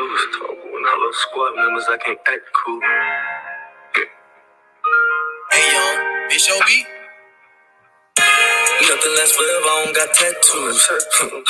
lose. Talking with all those squad members, I can't act cool. Hey, young, this your beat? Nothing lasts forever, I don't got tattoos.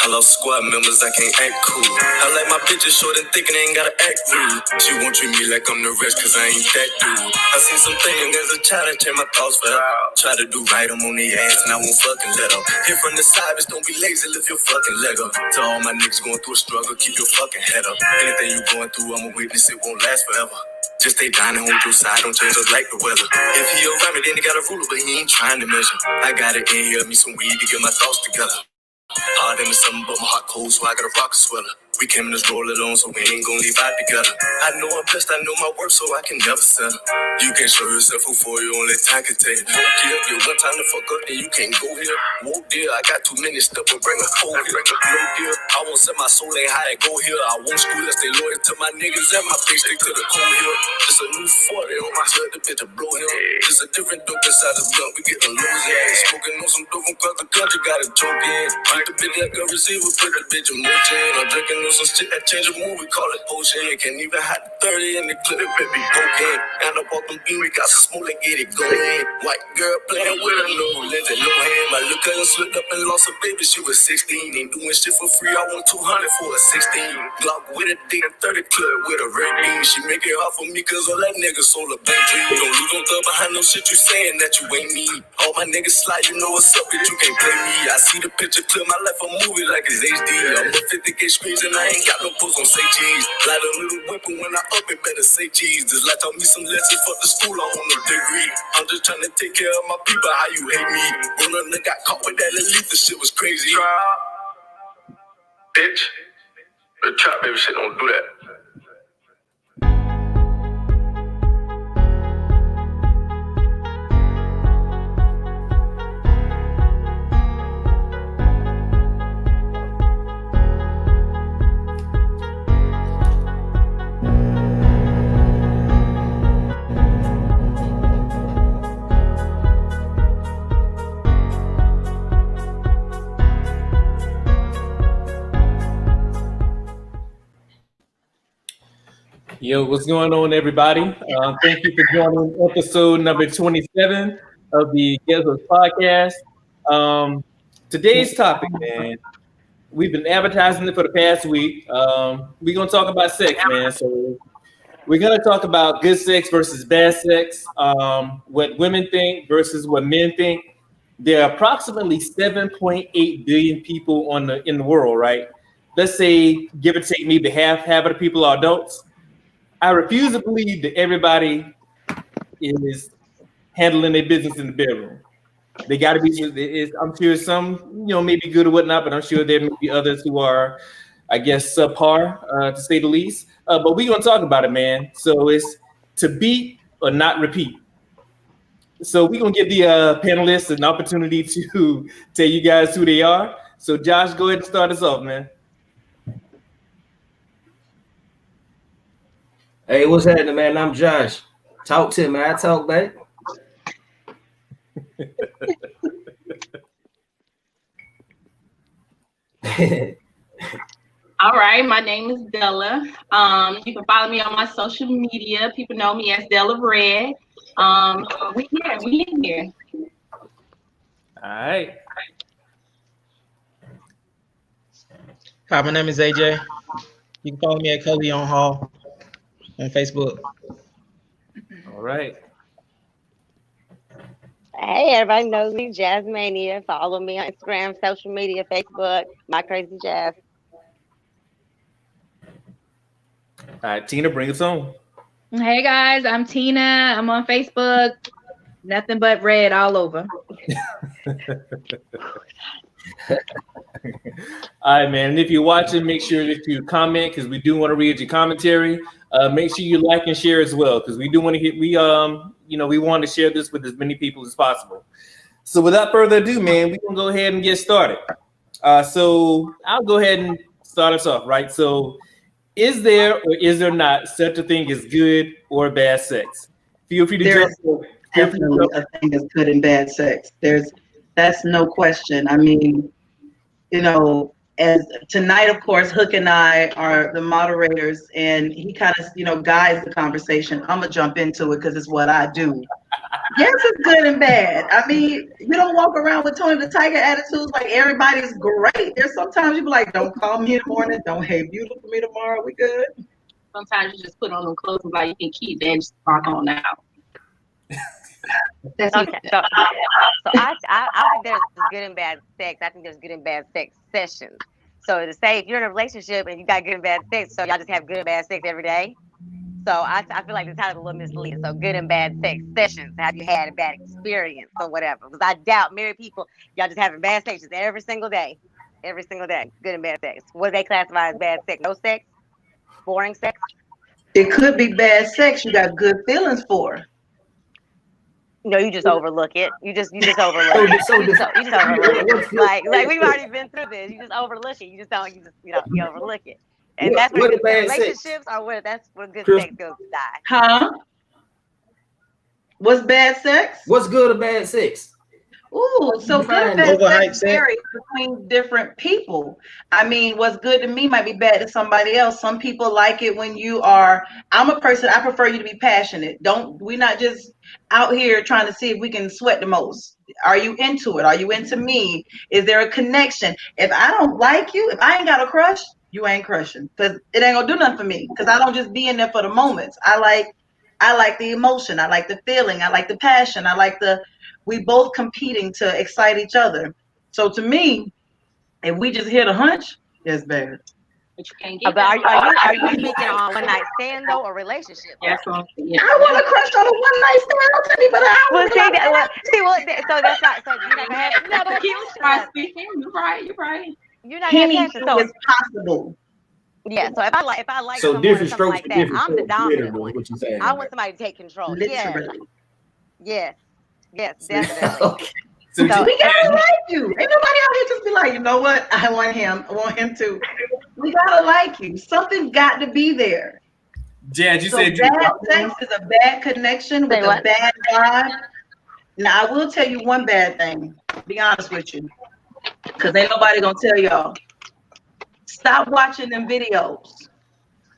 I lost squad members, I can't act cool. I like my bitches short and thick and ain't gotta act rude. She won't treat me like I'm the rest, cause I ain't that dude. I seen some things as a child and change my thoughts forever. Try to do right, I'm on their ass and I won't fucking let up. Hit from the side, bitch, don't be lazy, lift your fucking leg up. To all my niggas going through a struggle, keep your fucking head up. Anything you going through, I'm a witness, it won't last forever. Just stay down and hold your side, don't change up like the weather. If he around me, then he got a ruler, but he ain't trying to measure. I got it in here, me some weed to get my thoughts together. Hard in the summer, but my heart cold, so I got a rocket sweater. We came in this roll it on, so we ain't gon' leave out together. I know I'm blessed, I know my worth, so I can never settle. You can't show yourself before you only time can tell. Won't give you one time to fuck up, then you can't go here. Won't deal, I got too many stuff to bring a pole here. No deal, I won't set my soul ain't high and go here. I won't screw, let's stay loyal to my niggas and my bitch stick to the cold here. It's a new 40 on my hood, the bitch a blow here. It's a different dope inside the blunt, we getting lows in. Smoking on some dope from across the country, got a joke in. Put the bitch like a receiver, put the bitch in motion. I'm drinking on some shit that change the mood, we call it potion. Can't even hide the 30 in the clip, it be broken. And up off them beam, we got some smoke and get it going. White girl playing with her, no lens and no hand. My little cousin slipped up and lost a baby, she was 16. Ain't doing shit for free, I want 200 for a 16. Glock with a D and 30 clip with a red beam. She make it hard for me cause all that nigga sold a big dream. Don't lose on thug behind no shit you saying that you ain't me. All my niggas slide, you know what's up, bitch, you can't play me. I see the picture clear, my life a movie like it's HD. I'm with 50K screens and I ain't got no post on say cheese. Light a little whipping when I up it, better say cheese. This life taught me some lessons, fuck the school, I want no degree. I'm just trying to take care of my people, how you hate me. When a nigga got caught with that elite, the shit was crazy. Bitch, the trap baby shit don't do that. Yo, what's going on, everybody? Thank you for joining episode number 27 of the Ghettos Podcast. Today's topic, man, we've been advertising it for the past week. We're going to talk about sex, man. So we're going to talk about good sex versus bad sex, what women think versus what men think. There are approximately 7.8 billion people in the world, right? Let's say, give or take, maybe half of the people are adults. I refuse to believe that everybody is handling their business in the bedroom. They got to be. I'm sure some, maybe good or whatnot, but I'm sure there may be others who are, I guess, subpar, to say the least. But we're gonna talk about it, man. So it's to beat or not repeat. So we're gonna give the panelists an opportunity to tell you guys who they are. So Josh, go ahead and start us off, man. Hey, what's happening, man? I'm Josh. Talk to me, man. I talk back. All right, my name is Della. You can follow me on my social media. People know me as Della Red. We in here. All right. Hi, my name is AJ. You can follow me at Cody on Hall on Facebook. All right. Hey, everybody knows me, Jazzmania. Follow me on Instagram, social media, Facebook, My Crazy Jazz. All right, Tina, bring us on. Hey guys, I'm Tina. I'm on Facebook. Nothing but red all over. All right, man. And if you're watching, make sure that you comment because we do want to read your commentary. Make sure you like and share as well because we do want to hit. We want to share this with as many people as possible. So without further ado, man, we're gonna go ahead and get started. So I'll go ahead and start us off, right? So, is there or is there not such a thing as good or bad sex? Feel free to There's definitely a thing as good and bad sex. That's no question. I mean, as tonight, of course, Hook and I are the moderators, and he kind of, guides the conversation. I'm gonna jump into it because it's what I do. Yes, it's good and bad. I mean, you don't walk around with Tony the Tiger attitudes like everybody's great. There's sometimes you be like, don't call me in the morning, don't hey beautiful for me tomorrow. We good. Sometimes you just put on them clothes and like you can keep that and just rock on out. That's Okay, so I think there's good and bad sex. I think there's good and bad sex sessions. So to say if you're in a relationship and you got good and bad sex, so y'all just have good and bad sex every day. So I feel like the title is a little misleading. So good and bad sex sessions. Have you had a bad experience or whatever? Because I doubt married people, y'all just having bad sex every single day. Every single day. Good and bad sex. What do they classify as bad sex? No sex? Boring sex? It could be bad sex you got good feelings for. No, you just overlook it. You just overlook it. You just overlook it. Like we've already been through this. You just overlook it. You overlook it. And that's where relationships are where that's where good sex goes to die. Huh? What's bad sex? What's good or bad sex? Ooh, so good and bad sex varies between different people. I mean, what's good to me might be bad to somebody else. Some people like it when I'm a person, I prefer you to be passionate. We're not just out here trying to see if we can sweat the most. Are you into it? Are you into me? Is there a connection? If I don't like you, if I ain't got a crush, you ain't crushing, because it ain't gonna do nothing for me, because I don't just be in there for the moments. I like the emotion. I like the feeling. I like the passion. We both competing to excite each other. So to me, if we just hit a hunch, it's bad. But you can't get are you speaking on one night stand though or relationship? That's what I'm saying. I want to crush on a one night stand. Don't tell me, but so that's not. So you're not gonna have another speaking. You're right. You're not gonna have passion. So it's possible. Yeah. So if I like so someone different or something strokes like for that, different I'm the strokes, dominant literally, one. what you saying, I want somebody to take control. Literally. Yes, definitely. Okay. So we gotta like you. Ain't nobody out here just be like, you know what? I want him. I want him too. We gotta like you. Something got to be there. Jazz, you So said bad sex is a bad connection with a bad vibe. Now I will tell you one bad thing. Be honest with you, because ain't nobody gonna tell y'all. Stop watching them videos.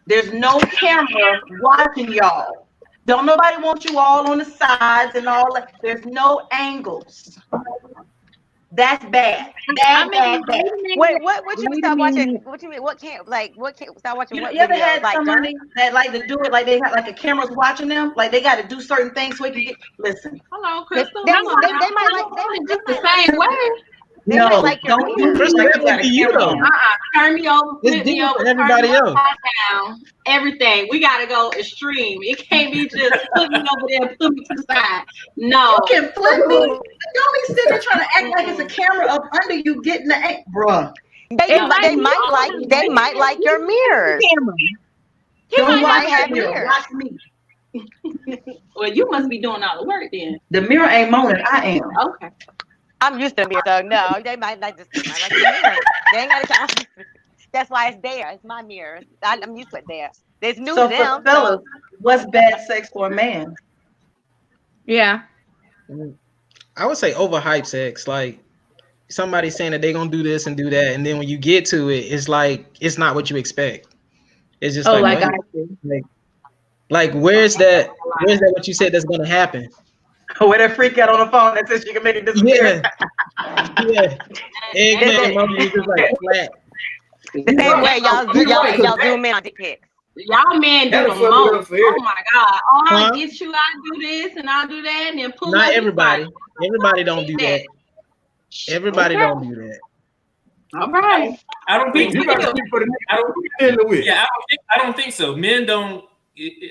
There's no camera watching y'all. Don't nobody want you all on the sides and all that. There's no angles. That's bad. Bad. Wait, what you stop watching? What you mean? What can't stop watching? You ever had somebody that like to do it like they have like a camera's watching them? Like they got to do certain things so we can get. Listen. Hello, Crystal. They might like just the same way. No, like don't do Crystal, like that's up to you though. Turn me over, flip me over, everybody else. Down, everything. We gotta go extreme. It can't be just put me over there, put me to the side. No. You can flip me. Don't be sitting there trying to act like it's a camera up under you getting the act, bruh. They might like your mirrors. Don't might watch have the mirror. mirrors. Watch me. Well, you must be doing all the work then. The mirror ain't moaning. I am. Okay. I'm used to the mirror, so no, they might like the mirror. They ain't gotta. That's why it's there. It's my mirror. I'm used to it there. There's new So to them. for fellas, what's bad sex for a man? Yeah. I would say overhyped sex. Like somebody saying that they're gonna do this and do that, and then when you get to it, it's like it's not what you expect. It's just like where's that what you said that's gonna happen? Where that freak out on the phone that says she can make it disappear. Yeah. Egg mommy is just like flat. The same way y'all zoom in on dick pics. Y'all men do the most. Oh my God. I'll get you, I'll do this and I'll do that and then pull Not everybody. Everybody don't do that. Everybody don't do that. All right. I don't think. You gotta speak for the men. Yeah, I don't think so. Men don't.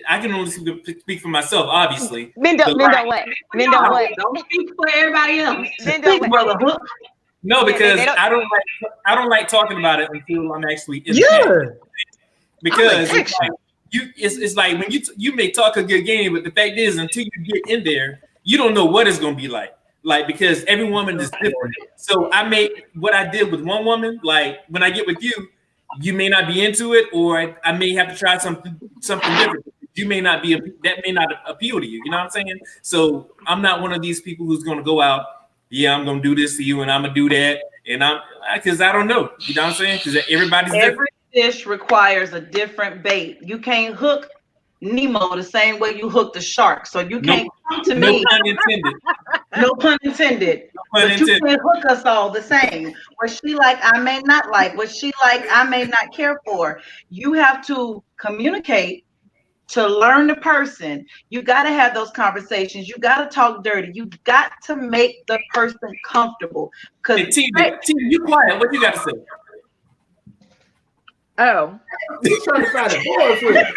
I can only speak for myself, obviously. Men don't what? Men don't what? Don't speak for everybody else. Men don't what? No, because I don't like talking about it until I'm actually in Yeah. the because it's like when you may talk a good game, but the fact is until you get in there, you don't know what it's gonna be like. Like because every woman is different. So I made what I did with one woman. Like when I get with you, you may not be into it, or I may have to try something different. You may not be that may not appeal to you. You know what I'm saying? So I'm not one of these people who's gonna go out. Yeah, I'm gonna do this to you, and I'm gonna do that, And because I don't know. You know what I'm saying? Because everybody's different. Every fish requires a different bait. You can't hook Nemo the same way you hook the shark. So you can't come to me. No pun intended. No pun intended. But you can't hook us all the same. What she like, I may not like. What she like, I may not care for. You have to communicate to learn the person. You got to have those conversations. You got to talk dirty. You got to make the person comfortable. Hey, Tina, you quiet. What you got to say? Oh. He's trying to find a boyfriend.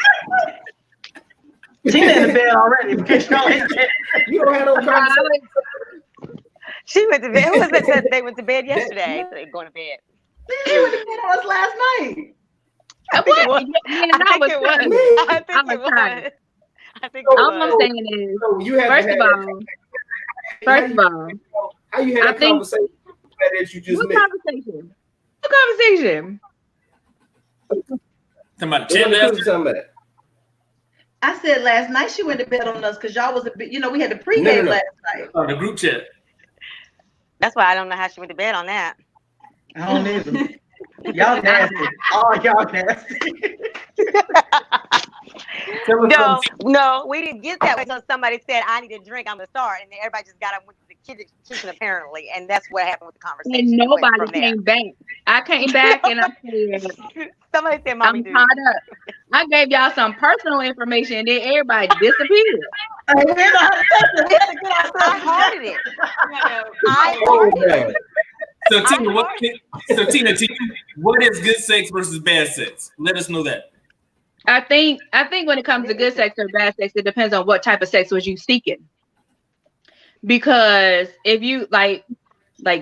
Tina in the bed already. You don't have no conversation. She went to bed. Who was it? They went to bed yesterday. They going to bed. She went to bed on us last night. I think it was. I think it was. All I'm saying is, So you have first of all, how you had a conversation that you just what made? conversation? What conversation? Talking about. I said last night she went to bed on us because y'all was a bit, we had the pregame last night. On the group chat. That's why I don't know how she went to bed on that. I don't either. Y'all nasty. Oh, y'all nasty. No, we didn't get that until somebody said, I need a drink, I'm gonna start. And then everybody just got up and went to the kitchen apparently. And that's what happened with the conversation. And nobody came back. I came back and I said, somebody said, Mommy, I'm caught up. I gave y'all some personal information and then everybody disappeared. I hearted it. I hearted it. So Tina, what is good sex versus bad sex? Let us know that. I think when it comes to good sex or bad sex, it depends on what type of sex was you seeking. Because if you like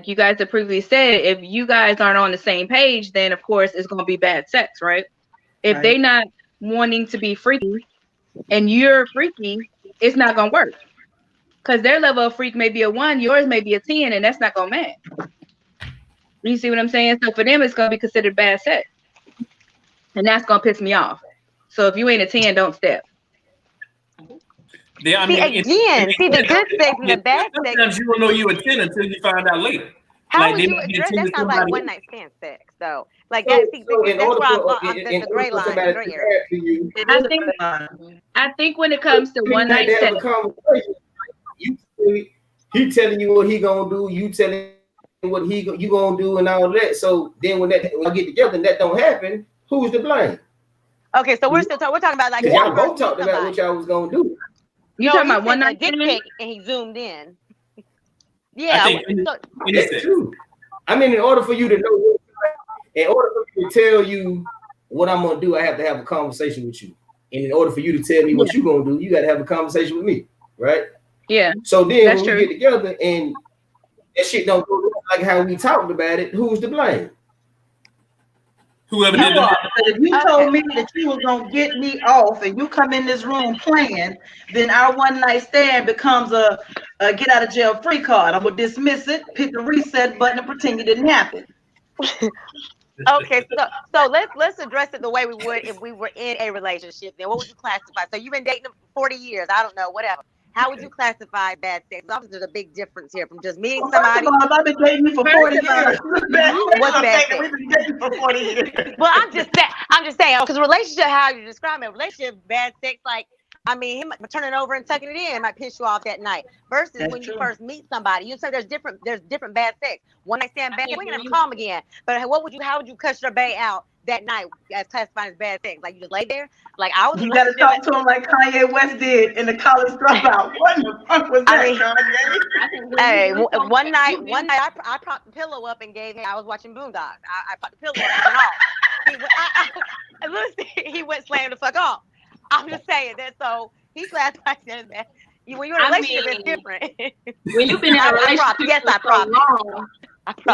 you guys have previously said, if you guys aren't on the same page, then of course it's gonna be bad sex, right? If they're not wanting to be freaky and you're freaky, it's not gonna work. Because their level of freak may be a 1, yours may be a 10, and that's not gonna match. You see what I'm saying? So for them, it's gonna be considered bad sex, and that's gonna piss me off. So if you ain't a 10, don't step. Yeah, see the good sex and the bad sex. Sometimes you don't know you a 10 until you find out later. How would you address that? Sounds like one night stand sex, though. Like that's where the gray line, the gray area. I think when it comes to one night stand, he telling you what he gonna do, you telling what you gonna do, and all that. So then when I get together and that don't happen, who's to blame? Okay, so we're talking about like y'all both talked about what y'all was gonna do. You talking about one night stand? And he zoomed in. Yeah, that's true. I mean, in order for you to know, in order for me to tell you what I'm gonna do, I have to have a conversation with you. And in order for you to tell me what you're gonna do, you got to have a conversation with me, right? Yeah. So then when we get together and this shit don't go like how we talked about it, who's to blame? Whoever did that. If you told me that you was gonna get me off and you come in this room playing, then our one night stand becomes a get out of jail free card. I'm gonna dismiss it, hit the reset button, and pretend it didn't happen. Okay, so let's address it the way we would if we were in a relationship. Then what would you classify? So you've been dating them for 40 years. I don't know, whatever. How would you classify bad sex? Obviously, there's a big difference here from just meeting somebody. I've been dating for 40 years. What's bad sex? We've been dating for 40 years. Well, I'm just saying, because relationship, how you describe it, relationship, bad sex, like, I mean, him turning over and tucking it in might piss you off that night. Versus when you first meet somebody, you say there's different bad sex. One night stand bad, we can call them again. But how would you cuss your bae out that night as classified as bad sex? Like you just lay there? Like I was. You gotta talk to him like Kanye West did in the College Dropout. What the fuck was that, Kanye? Hey, one night I propped the pillow up and gave him. I was watching Boondocks. I propped the pillow up and off. He went slam the fuck off. I'm just saying that. So he classified as that. When you're in a relationship, it's different. When you've been in a relationship for so long,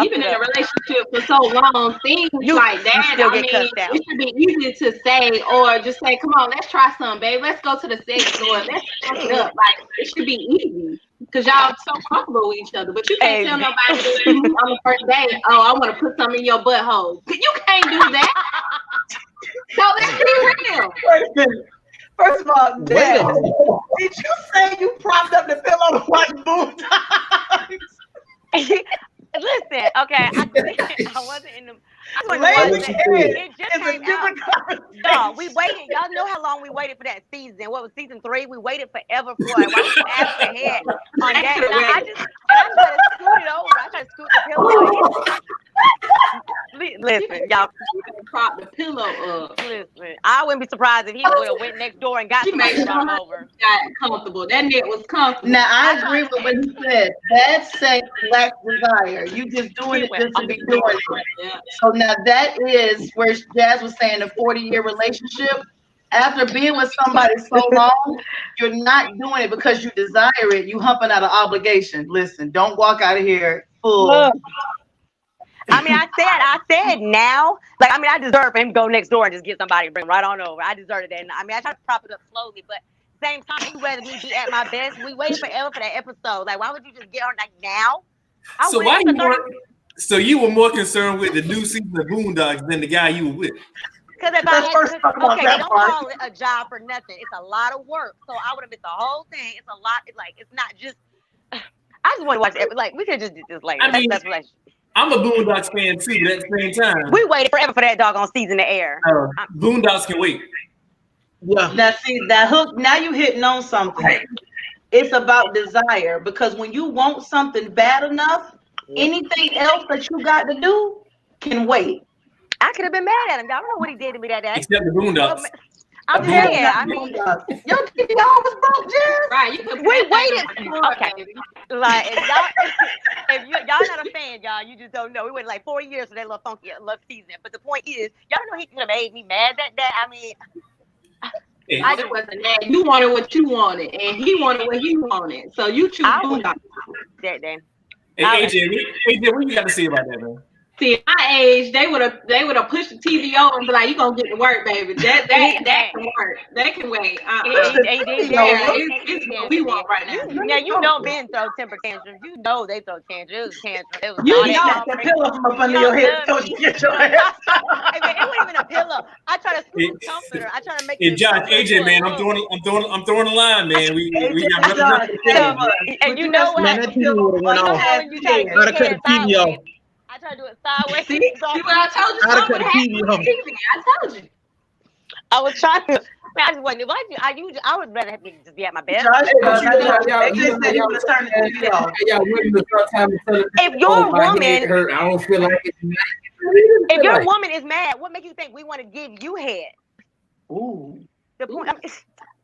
you've been in a relationship for so long, things like that, I mean, it should be easy to say, or just say, come on, let's try something, babe. Let's go to the sex store. Let's fuck it up. Like, it should be easy. Because y'all so comfortable with each other. But you can't tell nobody on the first date, oh, I want to put something in your butthole. You can't do that. So let's be real. First of all, Dad, did you say you propped up the pillow like Boondocks? Listen, okay, I wasn't in the. It just came out. Y'all, we waited. Y'all know how long we waited for that season. What was season 3? We waited forever for it. Why we asked ahead on that? I'm trying to scoot it over. I try to scoot the pillow. Listen, y'all. Prop the pillow up. Listen, I wouldn't be surprised if he would have went next door and got somebody over. Got comfortable. That net was comfortable. Now I agree with what he said. Bad sex lacks desire. You just doing it just to be doing it. Yeah. So now that is where Jazz was saying the 40-year relationship. After being with somebody so long, you're not doing it because you desire it. You humping out of obligation. Listen, don't walk out of here full. I mean, I said now, like, I mean, I deserve for him to go next door and just get somebody and bring right on over. I deserved that. I mean, I try to prop it up slowly, but same time, you rather me be at my best. We waited forever for that episode. Like, why would you just get her like now? So why you were? So you were more concerned with the new season of Boondocks than the guy you were with? Because if I had, okay, they don't call it a job for nothing. It's a lot of work. So I would have missed the whole thing. It's a lot. It's like it's not just. I just want to watch it. Like we could just do this later. I mean, that's relationship. I'm a Boondocks fan too, but at the same time, we waited forever for that doggone season to air. Boondocks can wait. Yeah. Now see that hook. Now you hitting on something. It's about desire because when you want something bad enough, anything else that you got to do can wait. I could have been mad at him. Y'all don't know what he did to me that day. Except the Boondocks. I'm saying, I mean, your TV was broke, Jerry. Right, you could we waited. Okay, like if y'all not a fan, y'all, you just don't know. We waited like 4 years for that little funky love season. But the point is, y'all know he could have made me mad that day. I mean, I just wasn't mad. You wanted what you wanted, and he wanted what he wanted. So you choose Boondocks that day. Hey, AJ, what you got to say about that, man? See, at my age, they would have pushed the TV over and be like, "You gonna get to work, baby. That can work. That can wait." It's what we want right now. Yeah, you know, men throw temper tantrums. You know they throw tantrums. It was you knocked the pillow from up under your head. So you get your ass. It wasn't even a pillow. I try to scoop comforter. I try to make. Hey, Josh, AJ, man, I'm throwing the line, man. We got and you know what? Man, that TV went off. Gotta cut the TV off. I try to do it sideways. See what I told you? I cut the TV off. I told you. I was trying to. I just wasn't. I would rather have to just be at my best. If your woman, I don't feel like it. If your woman is mad, what makes you think we want to give you head? Ooh. The point. I mean,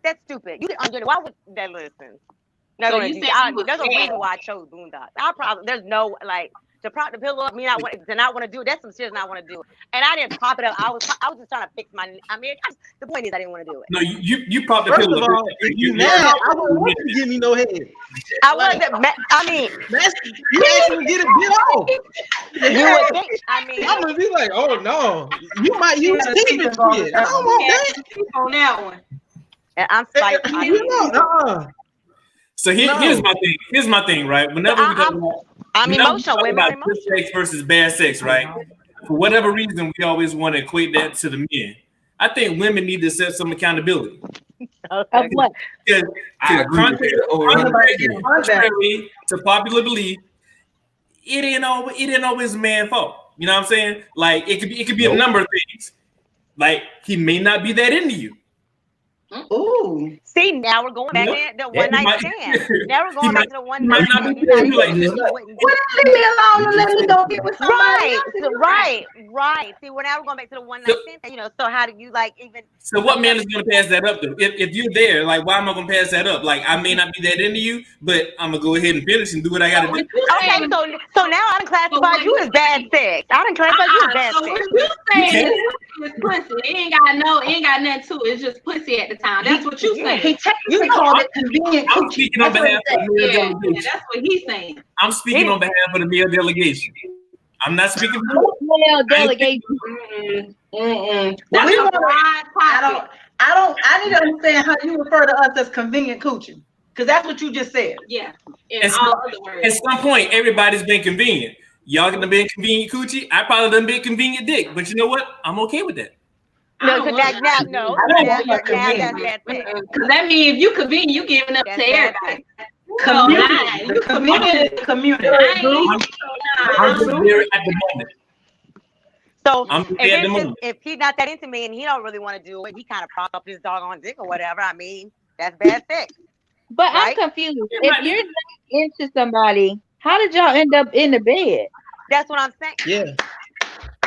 that's stupid. You didn't. Why would that listen? No, there's a reason why I chose Boondocks. There's no like. To prop the pillow up, to not want to do it. That's some shit I want to do. And I didn't prop it up. I was just trying to fix my. I mean, the point is I didn't want to do it. No, you propped the pillow up. You mad? I wouldn't want you to give me no head. I wasn't. I mean, you actually get a bit off. You would think. I mean, I'm gonna be like, oh no, you might use Steven shit. I don't want that. On that one. And I'm fighting. So here's my thing. Here's my thing, right? Whenever we talk about. I'm emotional. About good sex versus bad sex, right? For whatever reason, we always want to equate that to the men. I think women need to set some accountability. Of what? Because contrary to popular belief, it ain't always man's fault. You know what I'm saying? Like it could be a number of things. Like he may not be that into you. Ooh. See, now we're going back to the one night stand. Now we're going back to the one night stand. Leave me alone and let me go get with somebody else. Right. See, now we're going back to the one night stand. You know, so how do you like even? So what man is going to pass that up to? If you're there, like, why am I going to pass that up? Like, I may not be that into you, but I'm gonna go ahead and finish and do what I got to do. Okay, so now I done classified you as bad sex. I done classified you as bad sex. What you saying is pussy. It ain't got nothing to it. It's just pussy at the time. That's what you saying. He technically called it convenient. I'm speaking on behalf of the male delegation. That's what he's saying. I'm speaking on behalf of the male delegation. I'm not speaking for male delegation. I need to understand how you refer to us as convenient coochie. Because that's what you just said. Yeah. At some point, everybody's been convenient. Y'all gonna be convenient coochie. I probably done been convenient dick, but you know what? I'm okay with that. No, because that's bad thing. Because that means if you convenient, you giving up to everybody. Community. I'm just there at the moment. So I'm there at the moment. if he's not that into me and he don't really want to do it, he kind of prop up his doggone dick or whatever. I mean, that's bad sex. But right? I'm confused. If you're not into somebody, how did y'all end up in the bed? That's what I'm saying. Yeah.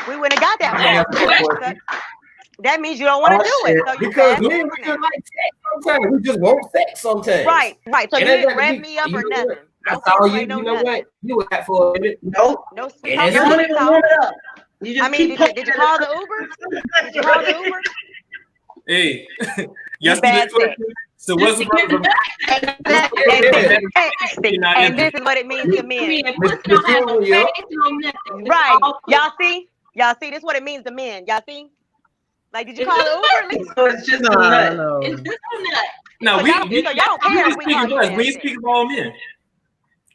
We wouldn't have got that far. That means you don't want to do it. So because men, we just like sex sometimes. We just want sex sometimes. Right. So you didn't rev me up or nothing. I saw you. You know what? You were at for a minute. Nope. No. You don't even warm it up. You just did you call the Uber? Did you call the Uber? Hey, yes, bad sex. So what's the problem? And this is what it means to men. Right. Y'all see, this is what it means to men. Y'all see? Like, did you call the Uber? So it's just a nut. It's just a nut. No, so y'all don't care if we call you. We speak of all men.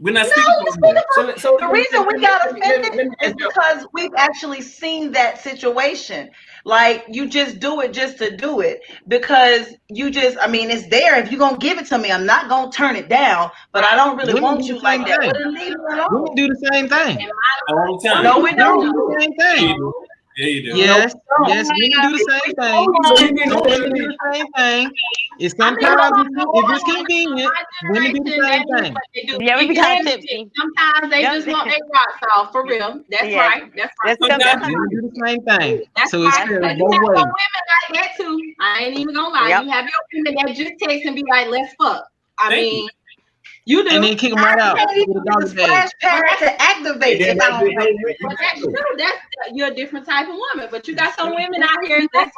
We're not speaking of so the reason we got offended is because we've actually seen that situation. Like, you just do it just to do it because it's there. If you're going to give it to me, I'm not going to turn it down, but I don't really want you like that. We do the same thing. All the time. No, we don't do the same thing. Yeah, you do. Yes, yes, we do the same thing. Women do the same thing. It's sometimes if it's convenient, women do the same thing. Yeah, we be kind of tipsy. Sometimes they just want their rocks off for real. That's right. That's right. Sometimes we do the same thing. So it's fair both ways. Women like that too. I ain't even gonna lie. You have your women that just text and be like, "Let's fuck." I mean. You do. And then kick them right out. Splash pad to activate it. That's you're a different type of woman, but you got some women out here that's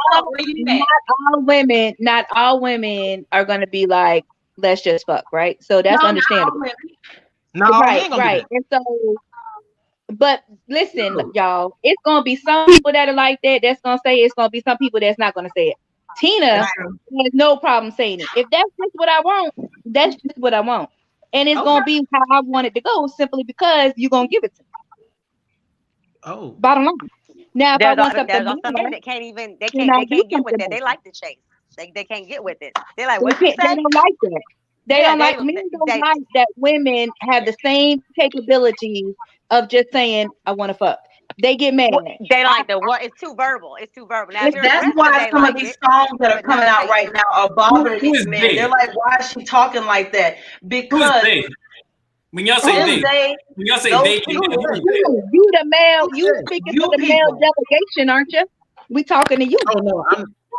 not all women are gonna be like, let's just fuck, right? So that's understandable. Right. And so, but listen, y'all, it's gonna be some people that are like that. That's gonna say it's gonna be some people that's not gonna say it. Tina has no problem saying it. If that's just what I want, that's just what I want. And it's gonna be how I want it to go, simply because you're gonna give it to me. Oh, bottom line. Now, if I want something more, they can't get with it. They like the chase. They can't get with it. They're like, what you say? They don't like that. They don't like that women have the same capabilities of just saying, I want to fuck. They get mad. They like the what? It's too verbal. Now, that's why some of these songs that are coming out right now are bothering these men. They're like, why is she talking like that? Because when y'all say they, you the male, you speaking to the male delegation, aren't you? We talking to you. Oh no,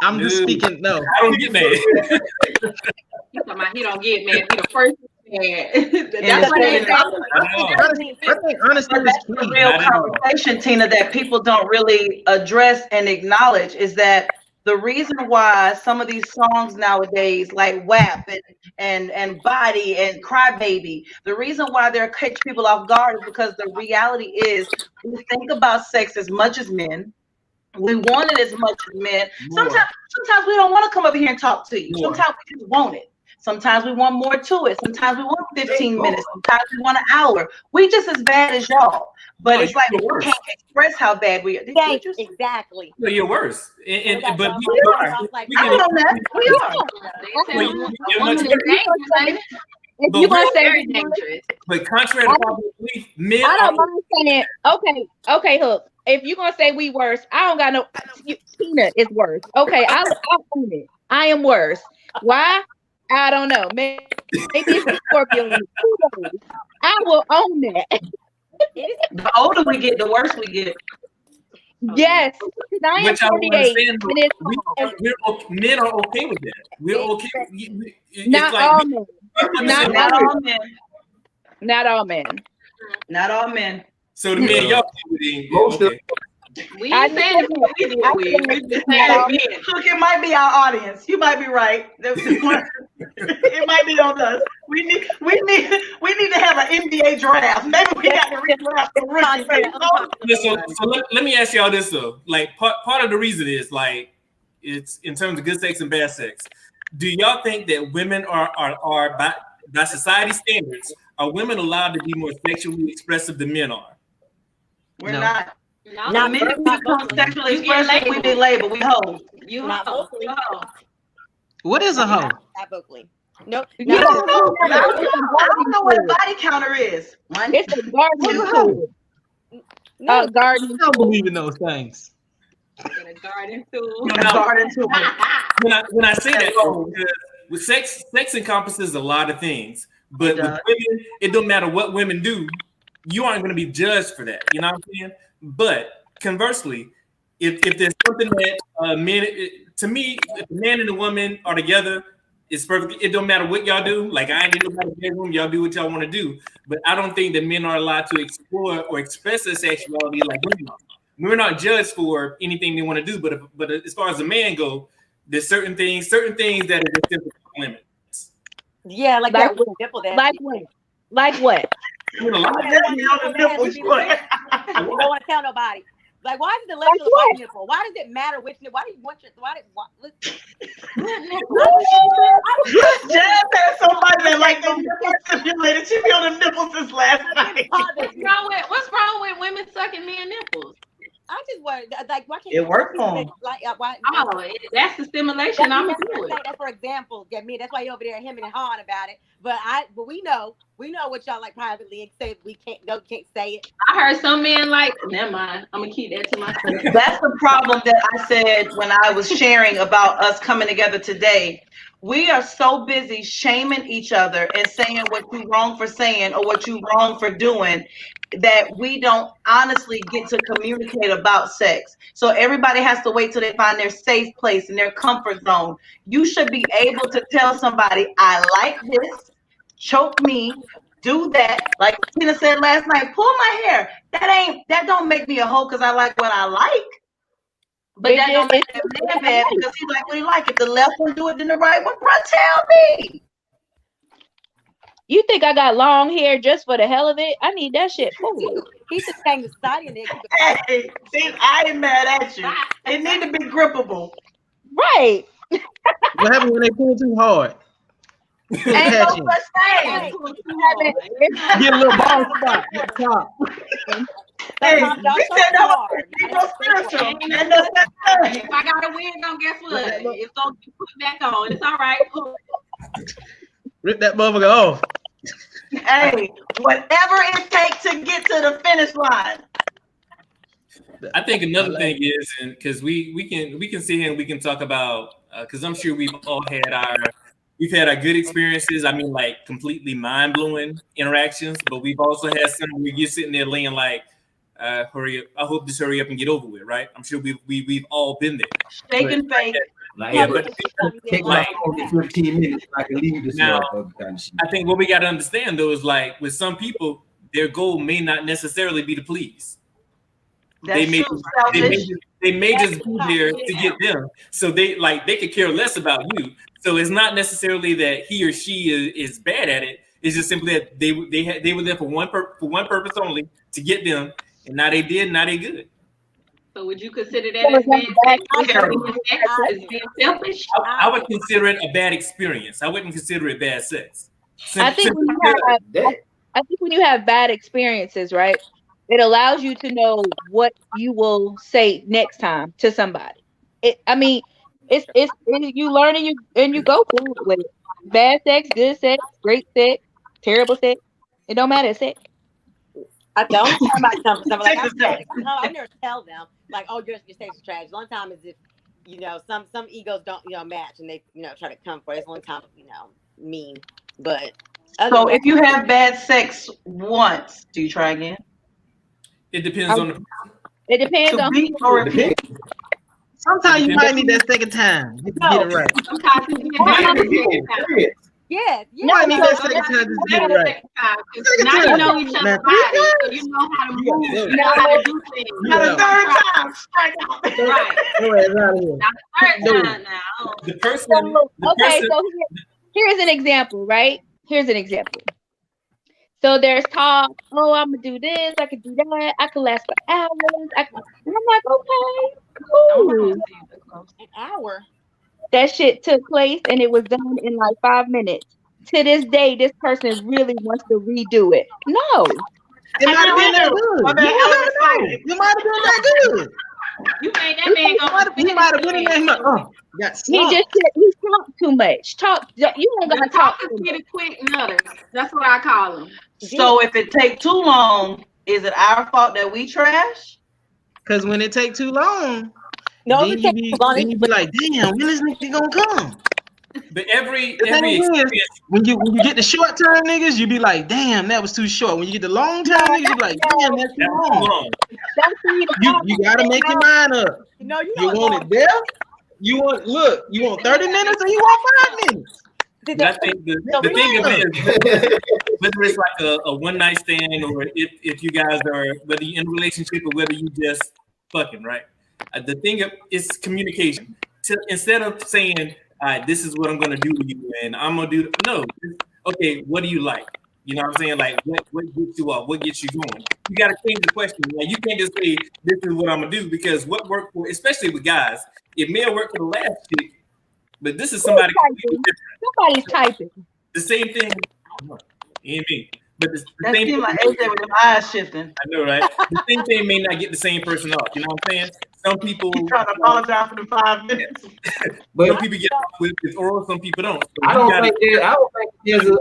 I'm just speaking. No, I don't get mad. He talking about he don't get mad. He the first. That's what it is. I think honestly, that's the real conversation, Tina, that people don't really address and acknowledge is that the reason why some of these songs nowadays, like WAP and Body and Crybaby, the reason why they're catch people off guard is because the reality is we think about sex as much as men. We want it as much as men. Sometimes we don't want to come over here and talk to you. Sometimes we just want it. Sometimes we want more to it. Sometimes we want 15 minutes. Sometimes we want an hour. We just as bad as y'all. But it's like we can't express how bad we are. Exactly. No, you're worse. But we are. If you want to say but contrary to popular belief, men I don't mind saying okay, Hook. If you're gonna say we worse, I don't got no. Tina is worse. Okay, I'll own it. I am worse. Why? I don't know. Maybe it's a Scorpio. I will own that. The older we get, the worse we get. Yes, I am 48. Men are okay with that. We're okay. Not all men. Not all men. Not all men. Not all men. So the men y'all most of we said Look, it might be our audience. You might be right. It might be on us. We need to have an NBA draft. Maybe we got to redraft the rookies. So let me ask y'all this though. Like part of the reason is like it's in terms of good sex and bad sex. Do y'all think that women are by society standards, are women allowed to be more sexually expressive than men are? We're not. Not men become sexually expressive. We be labeled. We hoes. You hoe. What is a hoe? Not vocally. No. I don't know what a body counter is. It's a gardening tool. Garden. I don't believe in those things. In a garden tool. Garden tool. When I say that, with sex encompasses a lot of things, but with women, it don't matter what women do, you aren't going to be judged for that. You know what I'm saying? But conversely, if there's something that men, to me, if a man and a woman are together, it's perfect. It don't matter what y'all do. Like, I ain't in nobody's bedroom. Y'all do what y'all want to do. But I don't think that men are allowed to explore or express their sexuality like women are. We're not judged for anything they want to do. But as far as a man go, there's certain things that are just simple limits. Yeah, like that nipple. Like what? Like what? You don't want to tell nobody. Like, why is the left of the right nipple? Why does it matter which nipple? Why do you want your? Jazz had somebody that like them nipples stimulated. She be on the nipples since last night. What's wrong with women sucking men nipples? I just want like why can't it work for them? Like why? That's the stimulation. I'm doing. That for example, get me. That's why you're over there hemming and hawing about it. But we know what y'all like privately and say we can't say it. I heard some men like. Never mind. I'm gonna keep that to myself. That's the problem that I said when I was sharing about us coming together today. We are so busy shaming each other and saying what you wrong for saying or what you wrong for doing that we don't honestly get to communicate about sex. So everybody has to wait till they find their safe place and their comfort zone. You should be able to tell somebody, I like this, choke me, do that. Like Tina said last night, pull my hair. That don't make me a hoe because I like what I like. But that don't make him man bad because he like what he like. If the left one do it, then the right one, bro, tell me. You think I got long hair just for the hell of it? I need that shit. He's just saying the side of it. Hey, see, I ain't mad at you. It need to be grippable. Right. What happens when they pull too hard? Ain't no such thing. Get a little ball spot at the top. Hey, we said that was spiritual. If I got a wig on, guess what? It's gonna be put back on. It's all right. Rip that motherfucker off. Hey, whatever it takes to get to the finish line. I think another thing is, and because we can sit here and we can talk about, because I'm sure we've all had our good experiences. I mean, like completely mind blowing interactions, but we've also had some where you're sitting there laying like, hurry up! I hope this hurry up and get over with, right? I'm sure we've all been there. Shake and fake. But take like 15 minutes. I can leave this now. Kind of shit. I think what we got to understand though is like with some people, their goal may not necessarily be to please. They may just be there to get them. So they could care less about you. So it's not necessarily that he or she is bad at it. It's just simply that they were there for one purpose only, to get them, and now they did, now they good. So would you consider that as being selfish? I would consider it a bad experience. I wouldn't consider it bad sex. I think when you have bad experiences, right, it allows you to know what you will say next time to somebody. It's you learn and you go forward with it. Bad sex, good sex, great sex, terrible sex. It don't matter. It's sex. I don't care about something. I never tell them like, oh, your sex is trash. One time is if some egos don't match and they try to come for it. It's one time mean. But so if you have bad sex once, do you try again? It depends on the. It depends on who. Sometimes you might need that second time. You can get it right. Sometimes you get Yeah. You might need that second time to get it right. Now you know each other's body, so you know how to move, you know how to do things. Now the third time, strike out. Right. Now the third time now. The person. So here's an example, right? Here's an example. So there's talk, oh, I'm gonna do this, I can do that, I can last for hours. And I'm like, okay, cool. An hour. That shit took place and it was done in like 5 minutes. To this day, this person really wants to redo it. No. It might have been that good. You might have been that good. You think that man He might have been in there. He talked too much. You ain't gotta talk. Get a quick nutter. That's what I call him. So if it take too long, Is it our fault that we trash? Because when it take too long, No, then you be like, damn, when is nigga gonna come? But every experience, when you get the short term niggas, you be like, damn, that was too short. When you get the long term niggas, you be like, damn, that's too long. You gotta make your mind up. No, you want it there? You want 30 minutes or you want 5 minutes? But I think the thing of it is, whether it's like a one night stand or if you guys are, whether you're in a relationship or whether you just fucking, right? The thing is communication. Instead of saying, all right, this is what I'm gonna do to you, and I'm gonna do okay, what do you like? You know what I'm saying? Like what gets you up, what gets you going? You gotta change the question. Like you can't just say this is what I'm gonna do, because what worked for, especially with guys, it may have worked for the last chick, but this is somebody somebody's typing. the same thing. Ain't me. But the that same thing, like AJ with them eyes shifting. I know, right? The same thing may not get the same person up. You know what I'm saying? Some people trying to apologize for the 5 minutes. But some people get with oral, some people don't. So I don't think there's a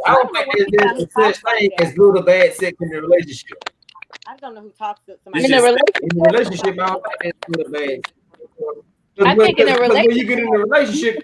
such thing as good or bad sex in a relationship. I don't know who talks to somebody. In a relationship, I don't think there's good or bad. I think in a relationship, when you get in a relationship,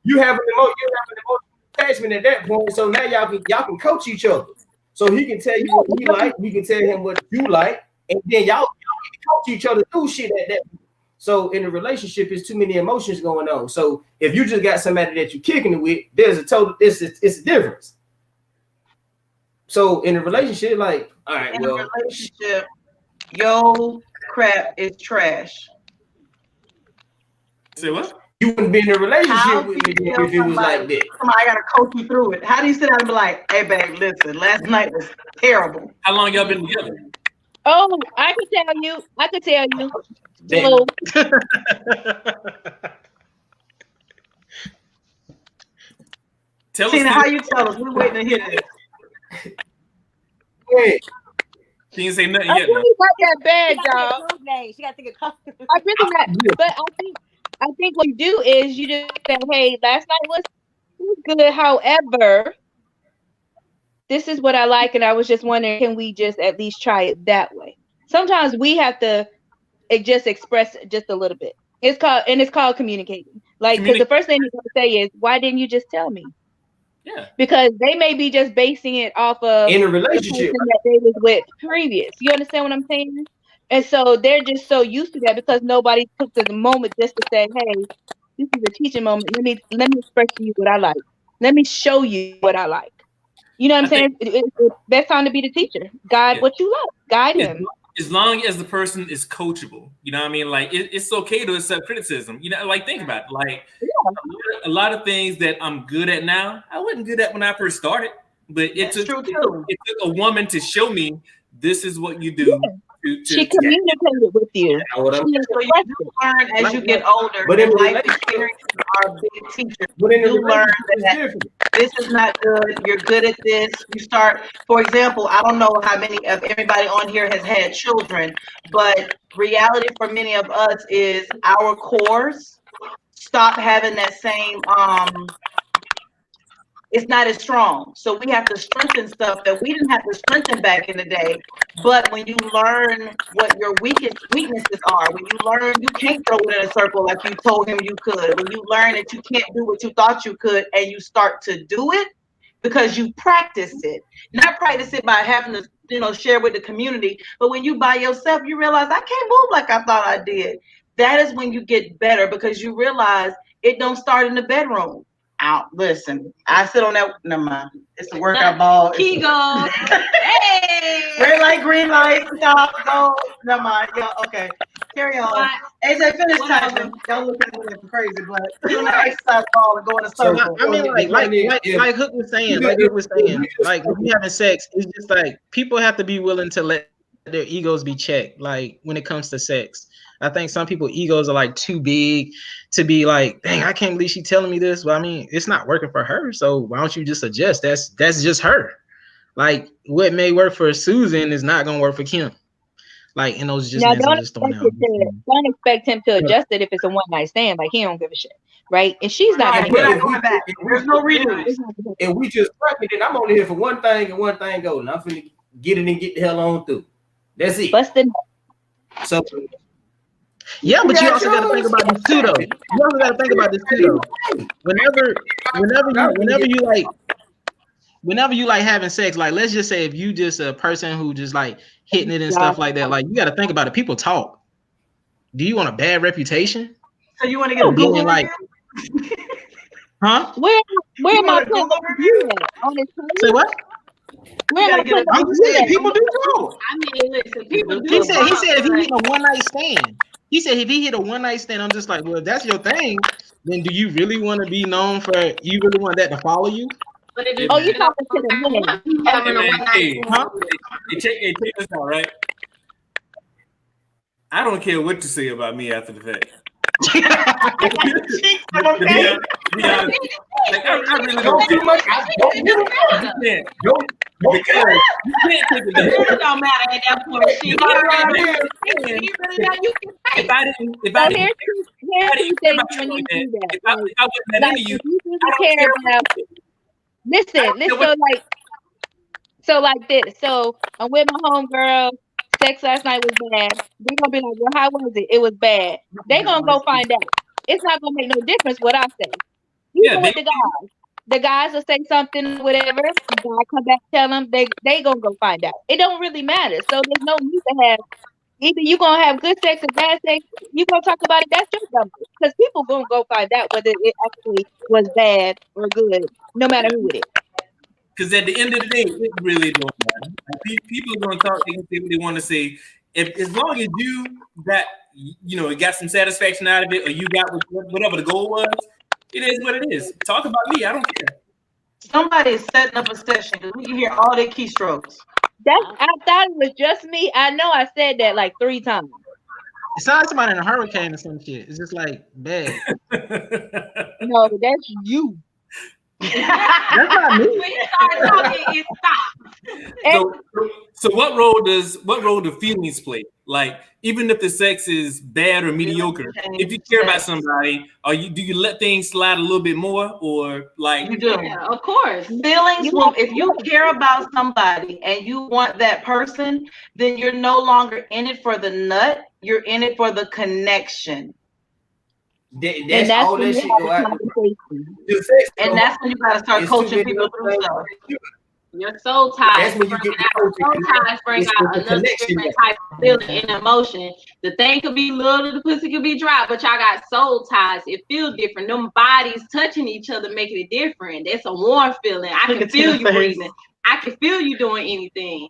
you have an emotional attachment at that point. So now y'all can coach each other. So he can tell you what he like, you can tell him what you like, and then y'all can coach each other through shit at that point. So in a relationship, there's too many emotions going on. So if you just got somebody that you're kicking it with, there's a total it's a difference. So in a relationship, like, all right, in a relationship, yo crap is trash. Say what? You wouldn't be in a relationship with me if it was like that. I gotta coach you through it. How do you sit down and be like, hey babe, listen, last night was terrible. How long y'all been together? Oh, I could tell you. Damn. Tell Tina, us how you tell us? We're waiting to hear this. Hey. She didn't say nothing I yet. really not that bad, y'all. She got to think of custom. I really not, but I think what you do is you just say, hey, last night was good. However, this is what I like, and I was just wondering, can we just at least try it that way? Sometimes we have to just express it just a little bit. It's called communicating. Like, because the first thing you're gonna say is, why didn't you just tell me? Yeah. Because they may be just basing it off of in a relationship that they was with previous. You understand what I'm saying? And so they're just so used to that because nobody took the moment just to say, hey, this is a teaching moment. Let me express to you what I like. Let me show you what I like. You know what I'm saying? It's best time to be the teacher. Guide what you like. Guide him. As long as the person is coachable, you know what I mean? Like it's okay to accept criticism. You know, like think about it. Like a lot of things that I'm good at now, I wasn't good at when I first started. But it took a woman to show me this is what you do. She communicated with you. So you do learn as you get older. But in life experiences are a big teacher. But in you learn that this is not good. You're good at this. You start, for example, I don't know how many of everybody on here has had children, but reality for many of us is our cores stop having that same it's not as strong. So we have to strengthen stuff that we didn't have to strengthen back in the day. But when you learn what your weaknesses are, when you learn you can't throw it in a circle like you told him you could, when you learn that you can't do what you thought you could and you start to do it because you practice it, not practice it by having to, share with the community. But when you by yourself, you realize I can't move like I thought I did. That is when you get better because you realize it don't start in the bedroom. Listen, I sit on that. Never mind. It's a workout ball. Kegel. Hey. Red light, green light. Stop. Go. Never mind. Yeah. Okay. Carry on. AJ, finish typing. Don't look at me crazy, but do an exercise ball and go in a circle. I mean, like Hook was saying, like when you having sex, it's just like people have to be willing to let their egos be checked. Like when it comes to sex. I think some people egos are like too big to be like, dang, I can't believe she's telling me this. But I mean, it's not working for her. So why don't you just adjust? That's just her. Like what may work for Susan is not gonna work for Kim. Like, and those just don't expect him to adjust it if it's a one night stand. Like he don't give a shit, right? And she's not going back. There's no redo. And we just practice it. I'm only here for one thing and one thing only. I'm finna get it and get the hell on through. That's it. Busted. So yeah, but you also got to think about this too, though. You also got to think about this too, though. Whenever you like having sex, like let's just say if you just a person who just like hitting it and stuff like that, like you got to think about it. People talk. Do you want a bad reputation? So you want to get a Google like, huh? Where am I putting you at? On this Say what? Where am I putting I'm just saying people do talk. I mean, listen, people do. He said if he hit a one night stand. He said if he hit a one night stand, I'm just like, well, if that's your thing, then do you really want to be known for? You really want that to follow you? But it Oh, you talking to the man? Hey, check this out, right? I don't care what you say about me after the fact. I really don't too much. Because you can't take it back. It don't matter at that point. If I didn't care about you, listen, so like this. So I'm with my homegirl. Sex last night was bad. They're gonna be like, well, how was it? It was bad. They're gonna go find out. It's not gonna make no difference what I say. Even with the guys. The guys will say something, whatever. The guy come back, tell them they gonna go find out. It don't really matter. So there's no need to have either you gonna have good sex or bad sex. You gonna talk about it. That's your number. Because people gonna go find out whether it actually was bad or good, no matter who it is. Because at the end of the day, it really don't matter. People are gonna talk. They can say what they want to say. As long as you got, got some satisfaction out of it, or you got whatever the goal was. It is what it is. Talk about me. I don't care. Somebody is setting up a session because we can hear all their keystrokes. I thought it was just me. I know I said that like 3 times. It sounds like somebody in a hurricane or some shit. It's just like bad. No, that's you. That's not me. When you start talking, it stops. So what role do feelings play? Like, even if the sex is bad or mediocre, if you care about somebody, do you let things slide a little bit more, or like? You do, yeah, of course. Feelings. If you care about somebody and you want that person, then you're no longer in it for the nut. You're in it for the connection. That's all that shit go out. And that's when you gotta start coaching people through stuff. Your soul ties. That's when you get the soul ties bring out another different type of feeling and emotion. The thing could be little, the pussy could be dry, but y'all got soul ties. It feels different. Them bodies touching each other making it different. It's a warm feeling. I can feel you breathing. I can feel you doing anything.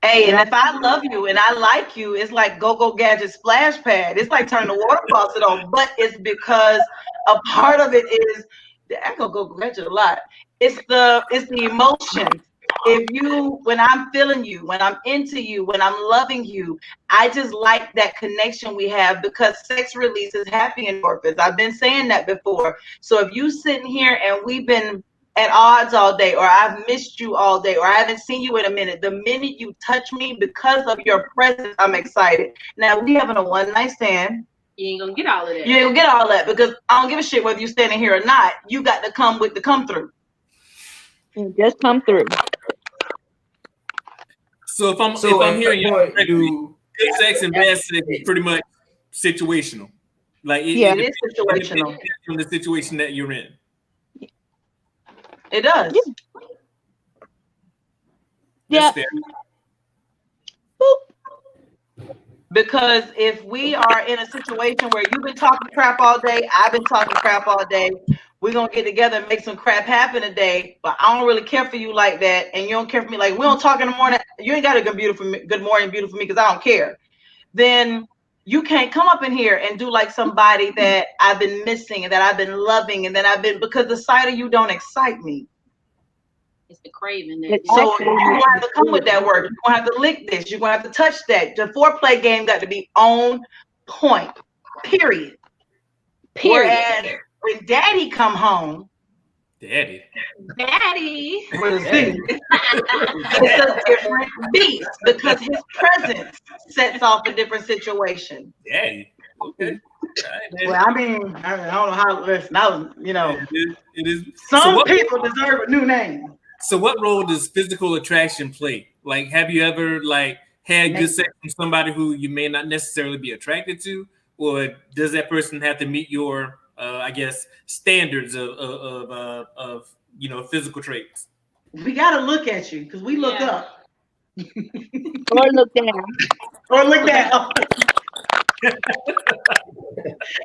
Hey, and if I love you and I like you, it's like Go-Go Gadget splash pad. It's like turning the water faucet on, but it's because a part of it is I Go-Go Gadget a lot. It's the emotions. When I'm feeling you, when I'm into you, when I'm loving you, I just like that connection we have because sex releases happy endorphins. I've been saying that before. So if you sitting here and we've been at odds all day, or I've missed you all day, or I haven't seen you in a minute, the minute you touch me because of your presence, I'm excited. Now we having a one night stand. You ain't gonna get all of that. You ain't gonna get all that because I don't give a shit whether you're standing here or not. You got to come with the come through. And just come through. So if I'm hearing you correctly, good sex and bad sex is pretty much situational. Like it is situational from the situation that you're in. It does. Yeah. Because if we are in a situation where you've been talking crap all day, I've been talking crap all day, we're gonna get together and make some crap happen today. But I don't really care for you like that, and you don't care for me. Like we don't talk in the morning. You ain't got a good morning, beautiful me, because I don't care. Then you can't come up in here and do like somebody that I've been missing and that I've been loving and that I've been, because the sight of you don't excite me. It's the craving. So you're gonna have to come with that work. You're gonna have to lick this. You're gonna have to touch that. The foreplay game got to be on point. Period. Whereas when daddy come home, Daddy. It's a different beast because his presence sets off a different situation. Daddy. Okay. Well, I mean, I don't know how. Listen, it is. Some people deserve a new name. So, what role does physical attraction play Like, have you ever like had good sex from somebody who you may not necessarily be attracted to, or does that person have to meet your, I guess, standards of physical traits? We gotta look at you because we look up. Or look down. Or look down.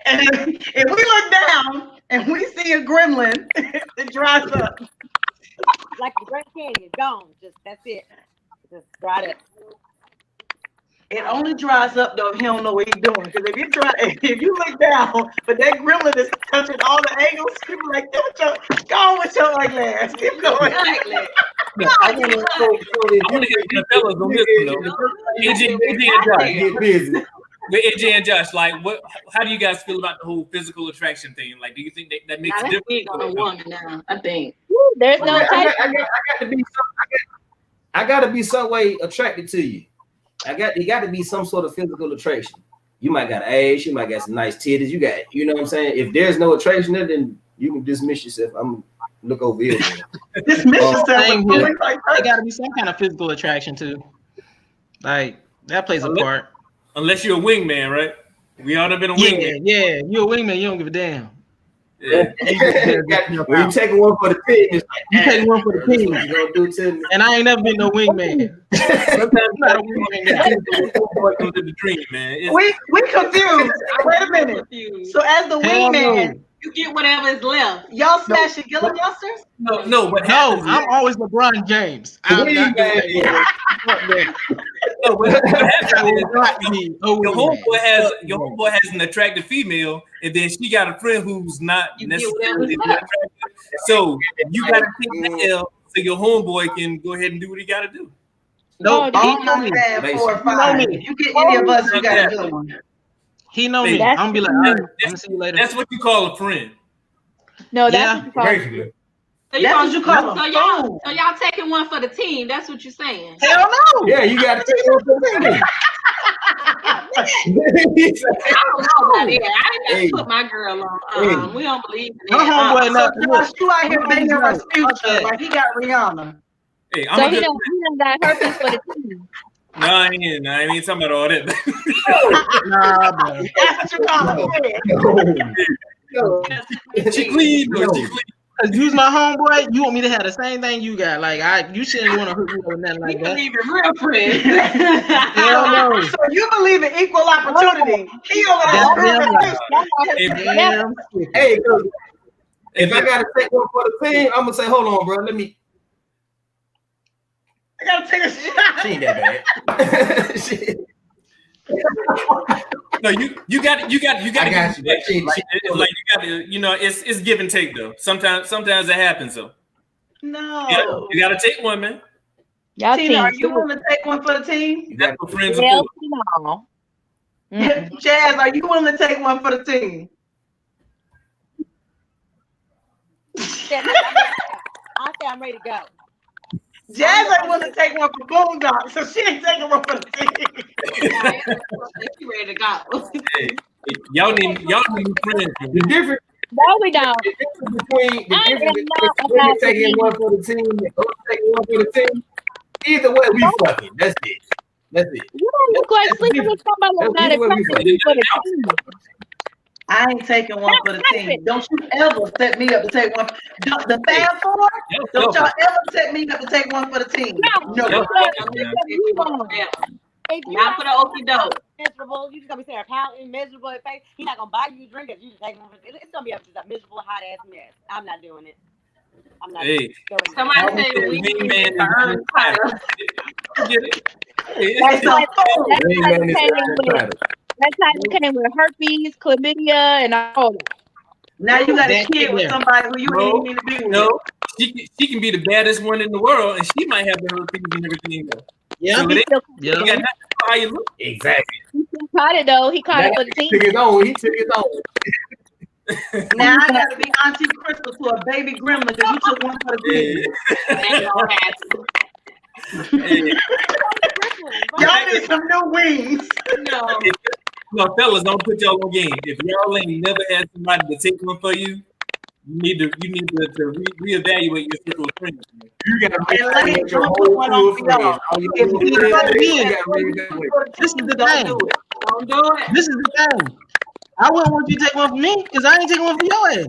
And if we look down and we see a gremlin, it dries up. Like the Grand Canyon, gone. That's it. Just dried up. It only dries up though if he don't know what he's doing. Because if you look down, but that gremlin is touching all the angles, people like, go on with your eyeglass. Keep going. I want to get the fellas on this one though. AJ and Josh, get busy. With AJ and Josh, like, how do you guys feel about the whole physical attraction thing? Like, do you think that makes a difference? On a woman now, I think. There's no type. I got to be some way attracted to you. It got to be some sort of physical attraction. You might got ass, you might got some nice titties, you know what I'm saying? If there's no attraction there, then you can dismiss yourself. I'm look over here. Dismiss yourself. There got to be some kind of physical attraction too. Like that plays a part. Unless you're a wingman, right? We all have been a wingman. Yeah, you're a wingman. You don't give a damn. Yeah. When you take one for the team, it's like, you take one for the team. You gonna do to and I ain't never been no wingman. Sometimes not a wingman. Comes to the dream, man. We confused. Wait a minute. So as the wingman, you get whatever is left. Y'all smashing Gilliam Busters? No, but I'm always LeBron James. I'm not your homeboy has an attractive female, and then she got a friend who's not necessarily attractive. So you got to take the L so your homeboy can go ahead and do what he got to do. No, he know me. 4 or 5. If you get any of us, you got a good one. He know me. I'm gonna be like, all right, I'm gonna see you later. That's what you call a friend. No, that's basically. So y'all taking one for the team. That's what you're saying. Hell no. Yeah, you got to take one for the team. I don't know about it. I ain't got to put my girl on. We don't believe in that. You out here banging her future like he got Rihanna. Hey, so he don't got herpes for the team. No, I ain't talking about all that. Nah, bro. That's what you call it. She clean, or she clean. Use my homeboy. You want me to have the same thing you got? Like you shouldn't want to hook me up with nothing like that. You believe in real friends? Hell no. So you believe in equal opportunity? He over there. Hey, if I gotta take one for the team, I'm gonna say, hold on, bro. I gotta take a shot. She ain't that bad. No, you got. I got you. Like you got to, it's give and take though. Sometimes it happens though. No, you got to take one, man. Tina, are you willing to take one for the team? That's what friends are for. Jazz, are you willing to take one for the team? I'll say I'm ready to go. Jazz ain't willing to take one for Boondock, so she ain't taking one for the team. She ready to go. Hey, y'all need friends. The difference. No, we don't. The difference between taking one for the team and taking one for the team. Either way, we fucking. That's it. You don't look like sleeping with somebody that's not attracted for the team. I ain't taking one for the team. Don't you ever set me up to take one. The Fab Four, don't y'all ever set me up to take one for the team. No. Not for the okie doke. Miserable, you just gonna be saying pouting, miserable face. He's not gonna buy you a drink if you just take one. It's gonna be up to that miserable hot ass mess. I'm not doing it. I'm not. Hey, somebody say we need to earn title. That's how you came with herpes, chlamydia, and all that. Now you got a kid with somebody who you didn't need to be with. No, she can be the baddest one in the world, and she might have the herpes and everything. Yeah, so you got nothing how you look. Exactly. He caught it though. He caught it for the team. He took his own. Now I gotta be Auntie Crystal to a baby gremlin because you took one for the team. Y'all need some new wings. No, fellas, don't put y'all on game. If y'all ain't never had somebody to take one for you, need to reevaluate your circle of friends. You got to reevaluate your whole crew of friends. This is the thing. Don't do it. This is the thing. I wouldn't want you to take one for me because I ain't taking one for your ass.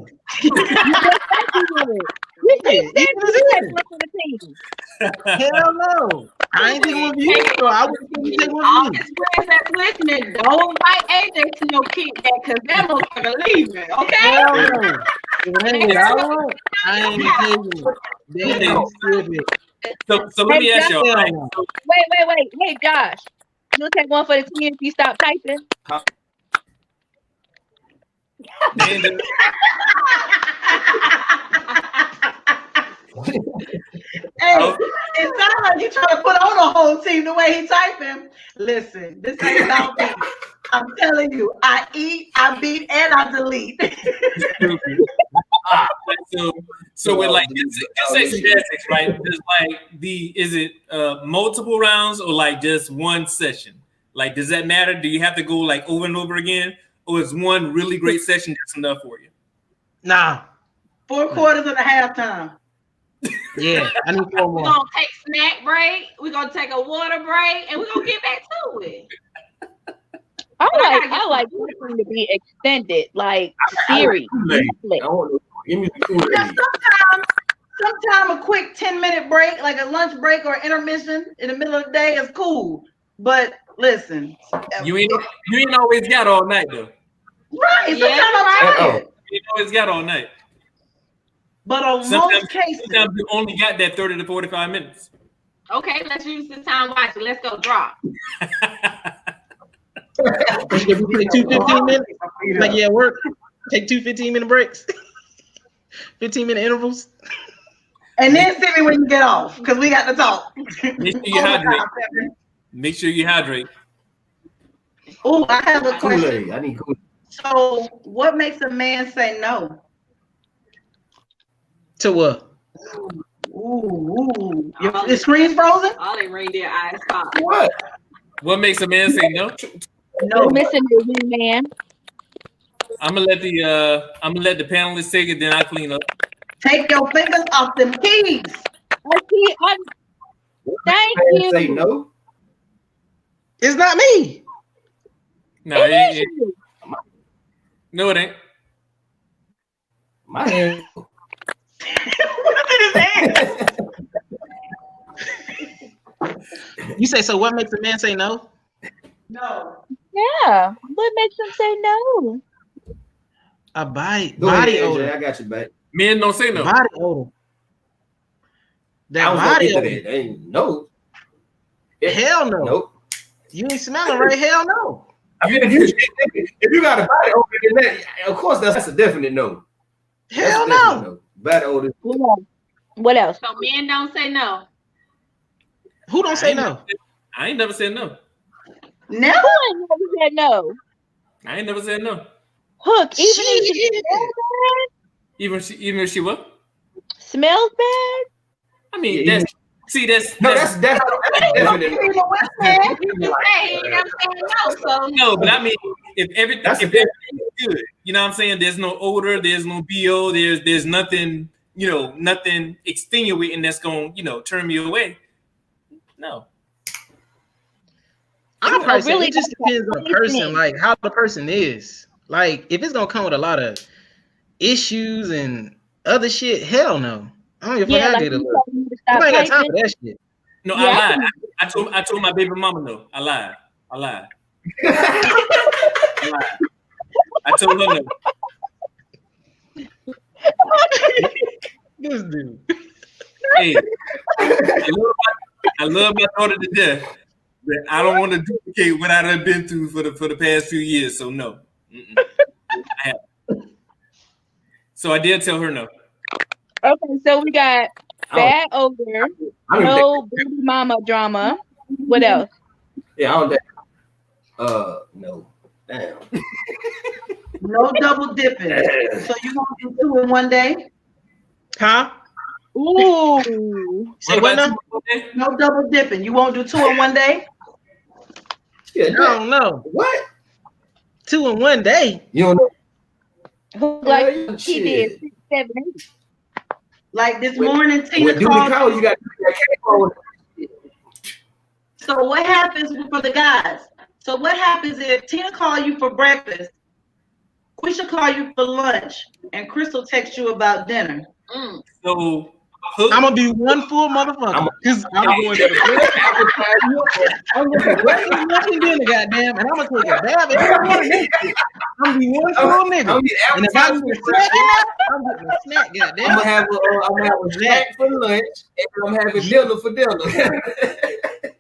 Hell no. I ain't taking one for you, so I wouldn't want you to take one All for me. his friends that's listening, don't invite AJ to your kickback because that motherfucker leaving, okay? Hell no. If it ain't what I want, I ain't taking it. Damn stupid. So let me ask y'all. Right? Wait. Hey, Josh. You'll take one for the team if you stop typing? Hey, it sounds like you trying to put on a whole team the way he typing. Listen, this ain't about me. I'm telling you, I eat, I beat, and I delete. So with like this gymnastics, right? Just like is it multiple rounds or like just one session? Like, does that matter? Do you have to go like over and over again, or is one really great session just enough for you? Nah. 4 quarters and a halftime. Yeah, I need 4 more. We're gonna take snack break, we're gonna take a water break, and we're gonna get back to it. I like something to be extended, like series. Give me the Kool-Aid. Sometimes a quick 10-minute break, like a lunch break or intermission in the middle of the day is cool. But listen. You ain't always got all night though. Right. Sometimes I'm tired. You ain't always got all night. But on most cases, sometimes you only got that 30 to 45 minutes. Okay, let's use this time wisely. Let's go drop. If we take 2 15 minutes, like work. Take 2 15-minute breaks. 15-minute intervals. And then see me when you get off, because we got to talk. Make sure you hydrate. Oh, I have a question. I need Kool-Aid. So, what makes a man say no? To what? Ooh. The screen's frozen? All they reindeer eyes pop. What makes a man say no? No, missing the man. I'm gonna let the panelists take it, then I clean up. Take your fingers off them keys. Thank you. Say no. It's not me. No, no, it ain't. My hand. You say so? What makes a man say no? No. Yeah. What makes them say no? A body Ahead, odor. I got you back. Men don't say no. Body odor. That body odor. Ain't no. Hell no. Nope. You ain't smelling right. Hell no. I mean, if you got a body odor, then that, of course that's a definite no. Hell no. Body odor. What else? So men don't say no. Who don't say no? I ain't never said no. Never? Who ain't never said no? I ain't never said no. Hook, even if she what? Smells bad? I mean, that's definite. No, but I mean, if everything's good, you know what I'm saying? There's no odor, there's no BO, there's nothing, nothing extenuating that's going, turn me away. No. I'm probably saying it just depends on the person, like how the person is. Like if it's gonna come with a lot of issues and other shit, hell no. I don't even I did a little. I ain't got time for that shit. No, I lied. I told my baby mama no. I lied. I told her no. This dude. Hey, I love my daughter to death, but I don't want to duplicate what I've been through for the past few years. So no. I haven't. So I did tell her no. Okay, so we got bad odor, no baby mama drama. What else? Yeah, I don't. No. Damn. No double dipping. So you gonna do 2 in one day? Huh? Ooh. Say what now? No double dipping. You won't do 2 in one day? Yeah, no. What? 2 in one day? You don't know. Like he did 780. Like this morning, Tina called. You got so what happens for the guys? So what happens if Tina call you for breakfast, Quisha call you for lunch, and Crystal text you about dinner? So I'm gonna be one full motherfucker because I'm going to the I'm going to breakfast dinner, goddamn, and I'm gonna take a dab every morning. I'm gonna be one full nigga. And if I'm getting a snack, I'm getting a snack, goddamn. I'm gonna have a snack for lunch, and I'm having dinner for dinner.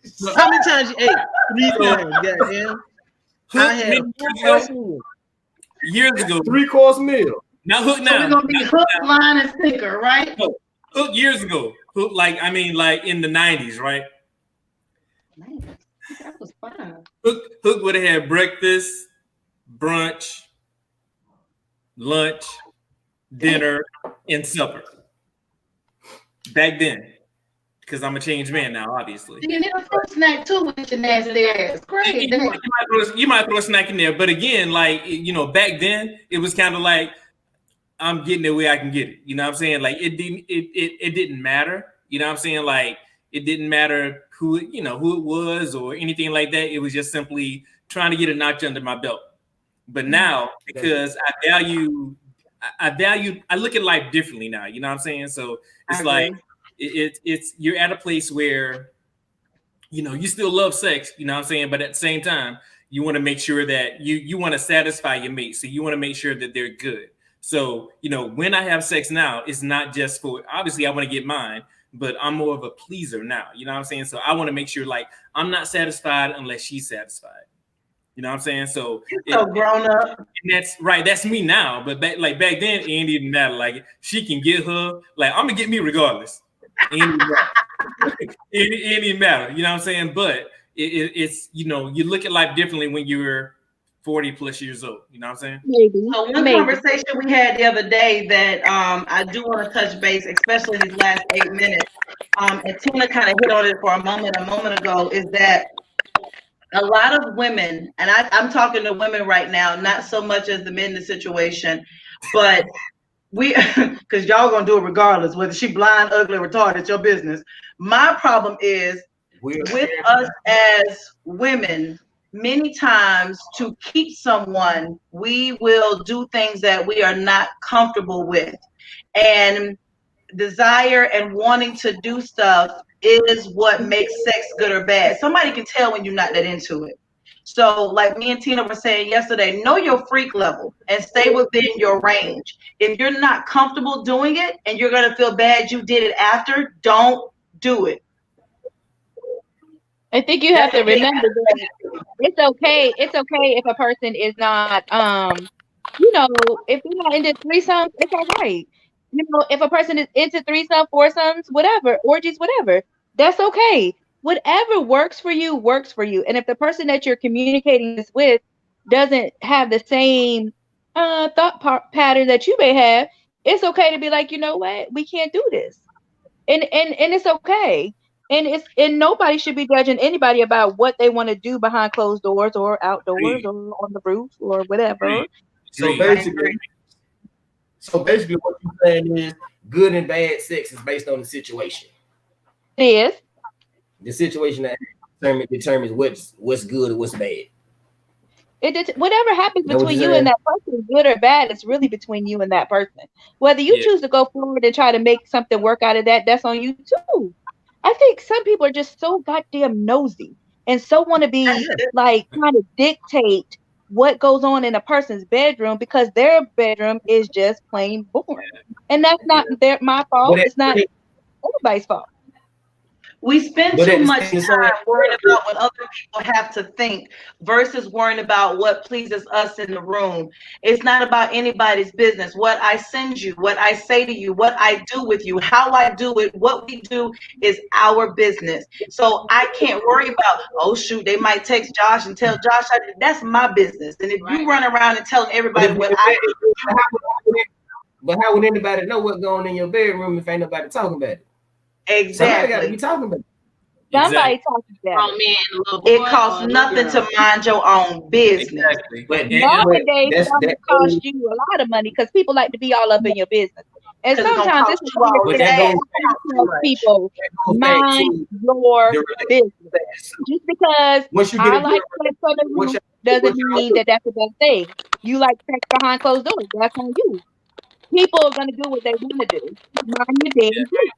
So how many times you ate? 3 times, goddamn. I had a 4-course meal. Years ago, 3-course meal. Now Hook now. So we're gonna be hook, line, and sinker, right? Hook years ago. Hook like in the 90s, right? That was fun. Hook would have had breakfast, brunch, lunch, dinner, and supper. Back then. Because I'm a changed man now, obviously. You need a fruit snack too with your nasty ass. Great. You might throw a snack in there, but again, like back then it was kind of like I'm getting it where I can get it. You know what I'm saying? Like it didn't matter. You know what I'm saying? Like it didn't matter who it was or anything like that. It was just simply trying to get a notch under my belt. But now, because I look at life differently now. You know what I'm saying? So it's like. It's you're at a place where you still love sex, you know what I'm saying, but at the same time you want to make sure that you want to satisfy your mate, so you want to make sure that they're good. So when I have sex now, it's not just for, obviously I want to get mine, but I'm more of a pleaser now, you know what I'm saying. So I want to make sure like I'm not satisfied unless she's satisfied, you know what I'm saying. So grown up, and that's right, that's me now. But back then it ain't even matter. Like she can get her, like I'm gonna get me regardless. It ain't matter, you know what I'm saying? But it's you look at life differently when you're 40 plus years old, you know what I'm saying? Maybe. So one conversation we had the other day that I do want to touch base, especially in these last 8 minutes, and Tina kind of hit on it for a moment ago, is that a lot of women, and I'm talking to women right now, not so much as the men in the situation, but because y'all gonna do it regardless, whether she blind, ugly, retarded, it's your business. My problem is with us as women, many times to keep someone, we will do things that we are not comfortable with. And desire and wanting to do stuff is what makes sex good or bad. Somebody can tell when you're not that into it. So like me and Tina were saying yesterday, know your freak level and stay within your range. If you're not comfortable doing it and you're going to feel bad you did it after, don't do it. I think you have to remember that it's okay. It's okay if a person is not, if you're not into threesomes, it's all right. If a person is into threesomes, foursomes, whatever, orgies, whatever, that's okay. Whatever works for you, works for you. And if the person that you're communicating this with doesn't have the same thought pattern that you may have, it's okay to be like, you know what, we can't do this, and it's okay. And nobody should be judging anybody about what they want to do behind closed doors or outdoors or on the roof or whatever. So basically, what you're saying is good and bad sex is based on the situation. It is. The situation that determines what's good or what's bad. Whatever happens between you and that person, good or bad, it's really between you and that person. Whether you choose to go forward and try to make something work out of that, that's on you too. I think some people are just so goddamn nosy and so want to be like trying to dictate what goes on in a person's bedroom because their bedroom is just plain boring. And that's not my fault. It's not anybody's fault. We spend too much time worrying about what other people have to think versus worrying about what pleases us in the room. It's not about anybody's business. What I send you, what I say to you, what I do with you, how I do it, what we do is our business. So I can't worry about, oh shoot, they might text Josh and tell Josh, that's my business. And if you run around and telling everybody what I do. But how would anybody know what's going on in your bedroom if ain't nobody talking about it? Exactly. Somebody got to be talking about it. Somebody talking about it. It costs nothing to mind your own business. Exactly. Nowadays, it costs you a lot of money because people like to be all up in your business. And sometimes it's people mind your business. Just because I like sex on the roof doesn't mean that that's the best thing. You like sex behind closed doors. That's on you. People are gonna do what they want to do. Mind your damn business.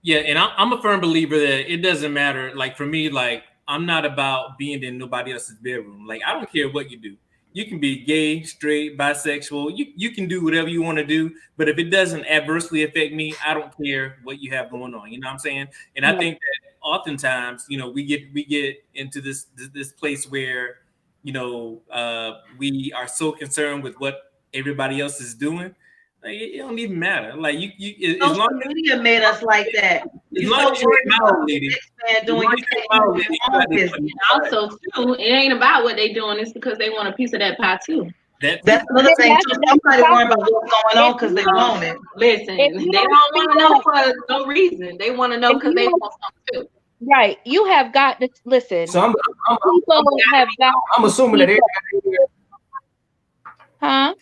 Yeah, and I'm a firm believer that it doesn't matter. Like for me, like I'm not about being in nobody else's bedroom. Like I don't care what you do. You can be gay, straight, bisexual. You can do whatever you want to do. But if it doesn't adversely affect me, I don't care what you have going on. You know what I'm saying? And I think that oftentimes, you know, we get into this place where, you know, we are so concerned with what everybody else is doing. Like, it don't even matter. Like you as long as media made us like that. As long as you're also too, it ain't about what they doing. It's because they want a piece of that pie too. That's another thing too. Somebody worry about what's going on because they want it. Listen, they don't want to know for no reason. They want to know because they want something too. Right. You have got to listen. So I'm assuming that everybody here. Huh?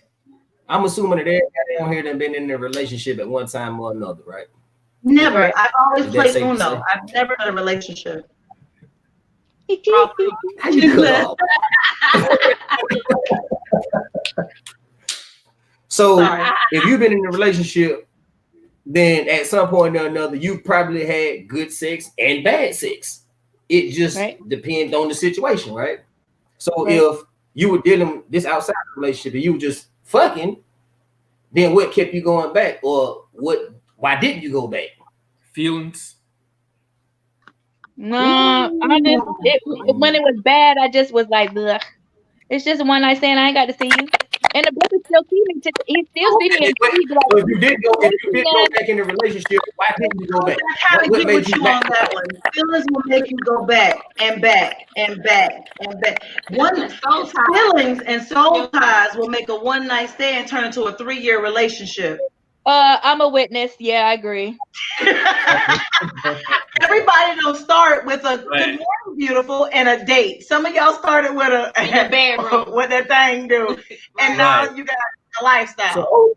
I'm assuming that everybody on here done been in a relationship at one time or another, right? Never. I've always played Uno. I've never had a relationship. How you cut off? So if you've been in a relationship, then at some point or another, you probably had good sex and bad sex. It just depends on the situation, right? So if you were dealing this outside relationship and you were just fucking, then what kept you going back, or why didn't you go back? Feelings. No, I just when it was bad, I just was like, ugh. It's just one night stand. I ain't got to see you, and the brother still see me. He still see me. And so if you did go back in the relationship, why didn't you go back? What made you back? On that one? Feelings will make you go back and back and back and back. Feelings and soul ties will make a one night stand turn into a 3-year relationship. I'm a witness. Yeah, I agree. Everybody don't start with a good morning, beautiful, and a date. Some of y'all started with a bedroom, what that thing do, and now you got a lifestyle. So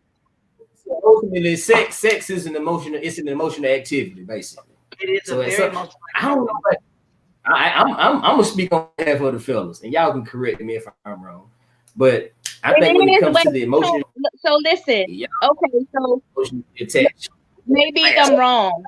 ultimately, sex is an emotional. It's an emotional activity, basically. It is a very emotional. I don't know, but I'm gonna speak on behalf of the fellas, and y'all can correct me if I'm wrong. But I think when it comes to the emotion. So listen. Okay, so maybe I'm wrong.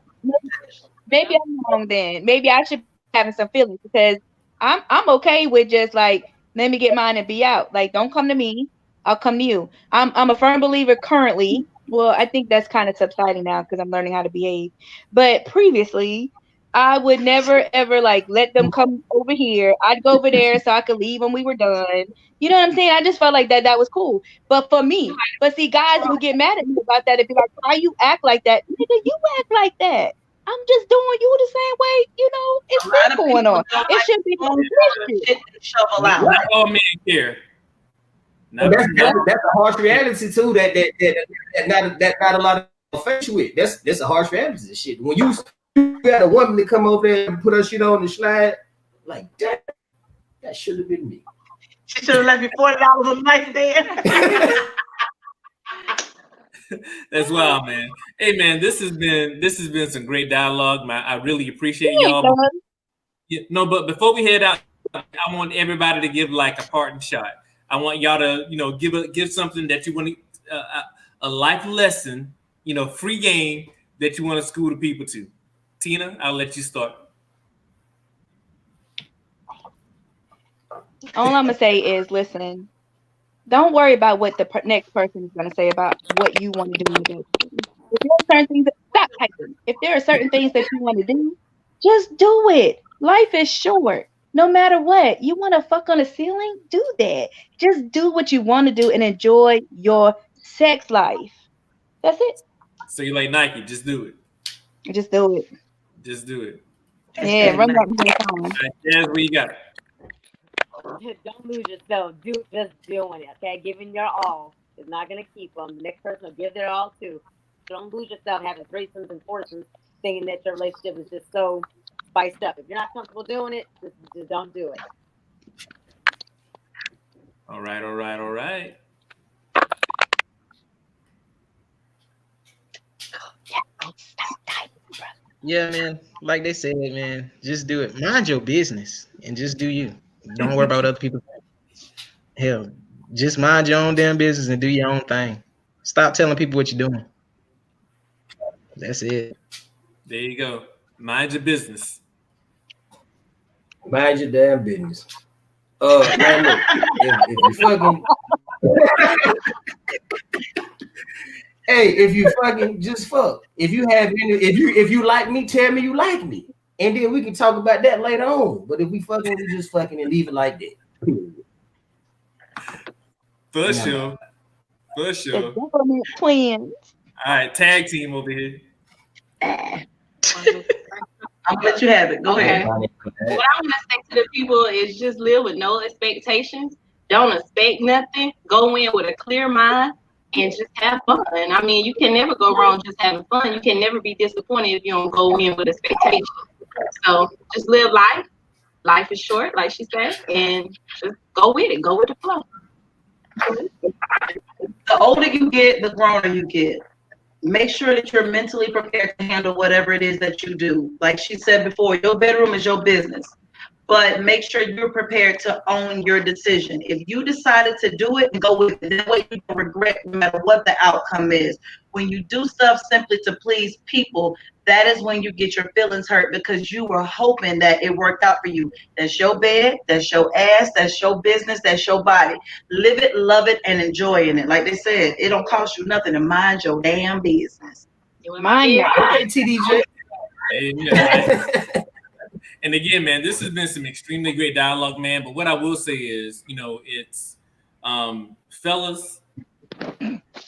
Maybe I'm wrong then. Maybe I should be having some feelings because I'm okay with just like let me get mine and be out. Like don't come to me, I'll come to you. I'm a firm believer currently. Well, I think that's kind of subsiding now because I'm learning how to behave. But previously, I would never ever like let them come over here. I'd go over there so I could leave when we were done. You know what I'm saying? I just felt like that was cool. But for me, see, guys would get mad at me about that and be like, why you act like that? Nigga, you act like that. I'm just doing you the same way, you know, it's been going on. It should be shovel out. All men care. That's a harsh reality too. That not a lot of face with. That's a harsh reality. Shit. When you got a woman to come over there and put her shit on the slide, like that should have been me. She should have left me $40 a night then. That's wild, man. Hey, man, this has been some great dialogue, man. I really appreciate y'all. No, but before we head out, I want everybody to give like a parting shot. I want y'all to, you know, give something that you want to, a life lesson, you know, free game that you want to school the people to. Tina, I'll let you start. All I'm gonna say is, listen. Don't worry about what the next person is going to say about what you want to do. If there are certain things, stop typing. If there are certain things that you want to do, just do it. Life is short. No matter what, you want to fuck on a ceiling? Do that. Just do what you want to do and enjoy your sex life. That's it. So you like Nike? Just do it. Just do it. Just do it. Yeah, run that time. That's what you got. Don't lose yourself. Just doing it, okay? Giving your all is not going to keep them. The next person will give their all too. So don't lose yourself having threesomes and foursomes, thinking that your relationship is just so spiced up. If you're not comfortable doing it, just don't do it. All right. Yeah, man. Like they said, man, just do it. Mind your business and just do you. Don't worry about other people. Hell, just mind your own damn business and do your own thing. Stop telling people what you're doing. That's it. There you go. Mind your business. Mind your damn business. Man, look, if you fucking hey, if you fucking just fuck. If you have any, if you like me, tell me you like me. And then we can talk about that later on. But if we fucking, we just fucking and leave it like that. For sure. For sure. Twins. All right, tag team over here. I'm gonna let you have it. Go ahead. What I want to say to the people is just live with no expectations. Don't expect nothing. Go in with a clear mind and just have fun. I mean, you can never go wrong just having fun. You can never be disappointed if you don't go in with expectations. So just live life. Life is short, like she said, and just go with it. Go with the flow. The older you get, the growner you get. Make sure that you're mentally prepared to handle whatever it is that you do. Like she said before, your bedroom is your business, but make sure you're prepared to own your decision. If you decided to do it, go with it. That way you don't regret no matter what the outcome is. When you do stuff simply to please people, that is when you get your feelings hurt because you were hoping that it worked out for you. That's your bed, that's your ass, that's your business, that's your body. Live it, love it, and enjoy in it. Like they said, it don't cost you nothing to mind your damn business. Mind your Okay, TDJ. And again, man, this has been some extremely great dialogue, man. But what I will say is, it's fellas,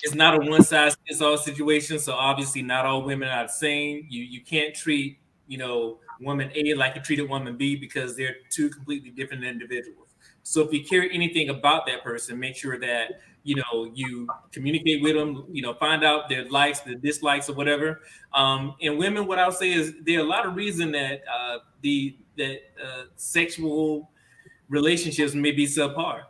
it's not a one-size-fits-all situation. So obviously not all women are the same. You can't treat, woman A like you treated woman B because they're two completely different individuals. So if you care anything about that person, make sure that, you communicate with them, find out their likes, their dislikes, or whatever. And women, what I'll say is there are a lot of reasons that sexual relationships may be subpar.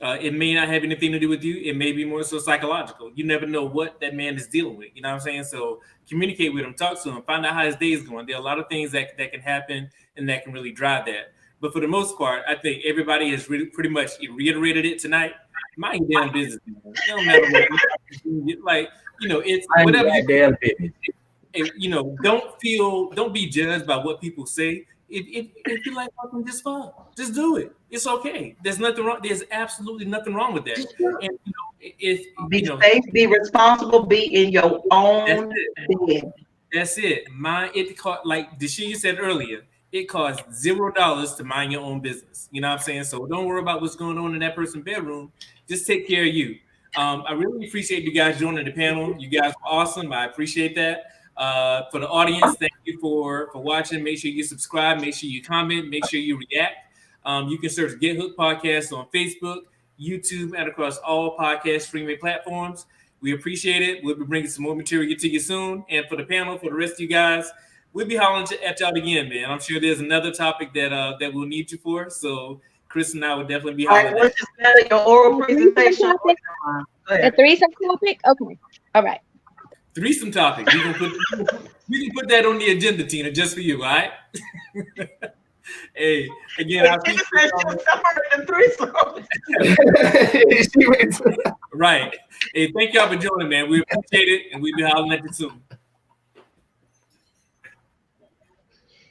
It may not have anything to do with you. It may be more so psychological. You never know what that man is dealing with. You know what I'm saying? So communicate with him, talk to him, find out how his day is going. There are a lot of things that can happen and that can really drive that. But for the most part, I think everybody has really pretty much reiterated it tonight. Mind your damn business, man. It don't matter what it's whatever you damn business. Don't be judged by what people say. If you like fucking, just fuck. Just do it. It's okay. There's nothing wrong. There's absolutely nothing wrong with that. And be safe, be responsible, be in your own bed. That's it. It cost, like Deshia said earlier, it costs $0 to mind your own business. You know what I'm saying? So don't worry about what's going on in that person's bedroom. Just take care of you. I really appreciate you guys joining the panel. You guys were awesome. I appreciate that. For the audience, thank you for watching. Make sure you subscribe. Make sure you comment. Make sure you react. You can search Get Hooked Podcast on Facebook, YouTube, and across all podcast streaming platforms. We appreciate it. We'll be bringing some more material to you soon. And for the panel, for the rest of you guys, we'll be hollering at y'all again, man. I'm sure there's another topic that we'll need you for. So Chris and I will definitely be hollering. All right, what's your oral presentation? A threesome topic? Okay. All right. Threesome topic. We can put that on the agenda, Tina, just for you, all right? Hey, again, I appreciate right. Hey, thank y'all for joining, man. We appreciate it, and we'll be hollering at you soon.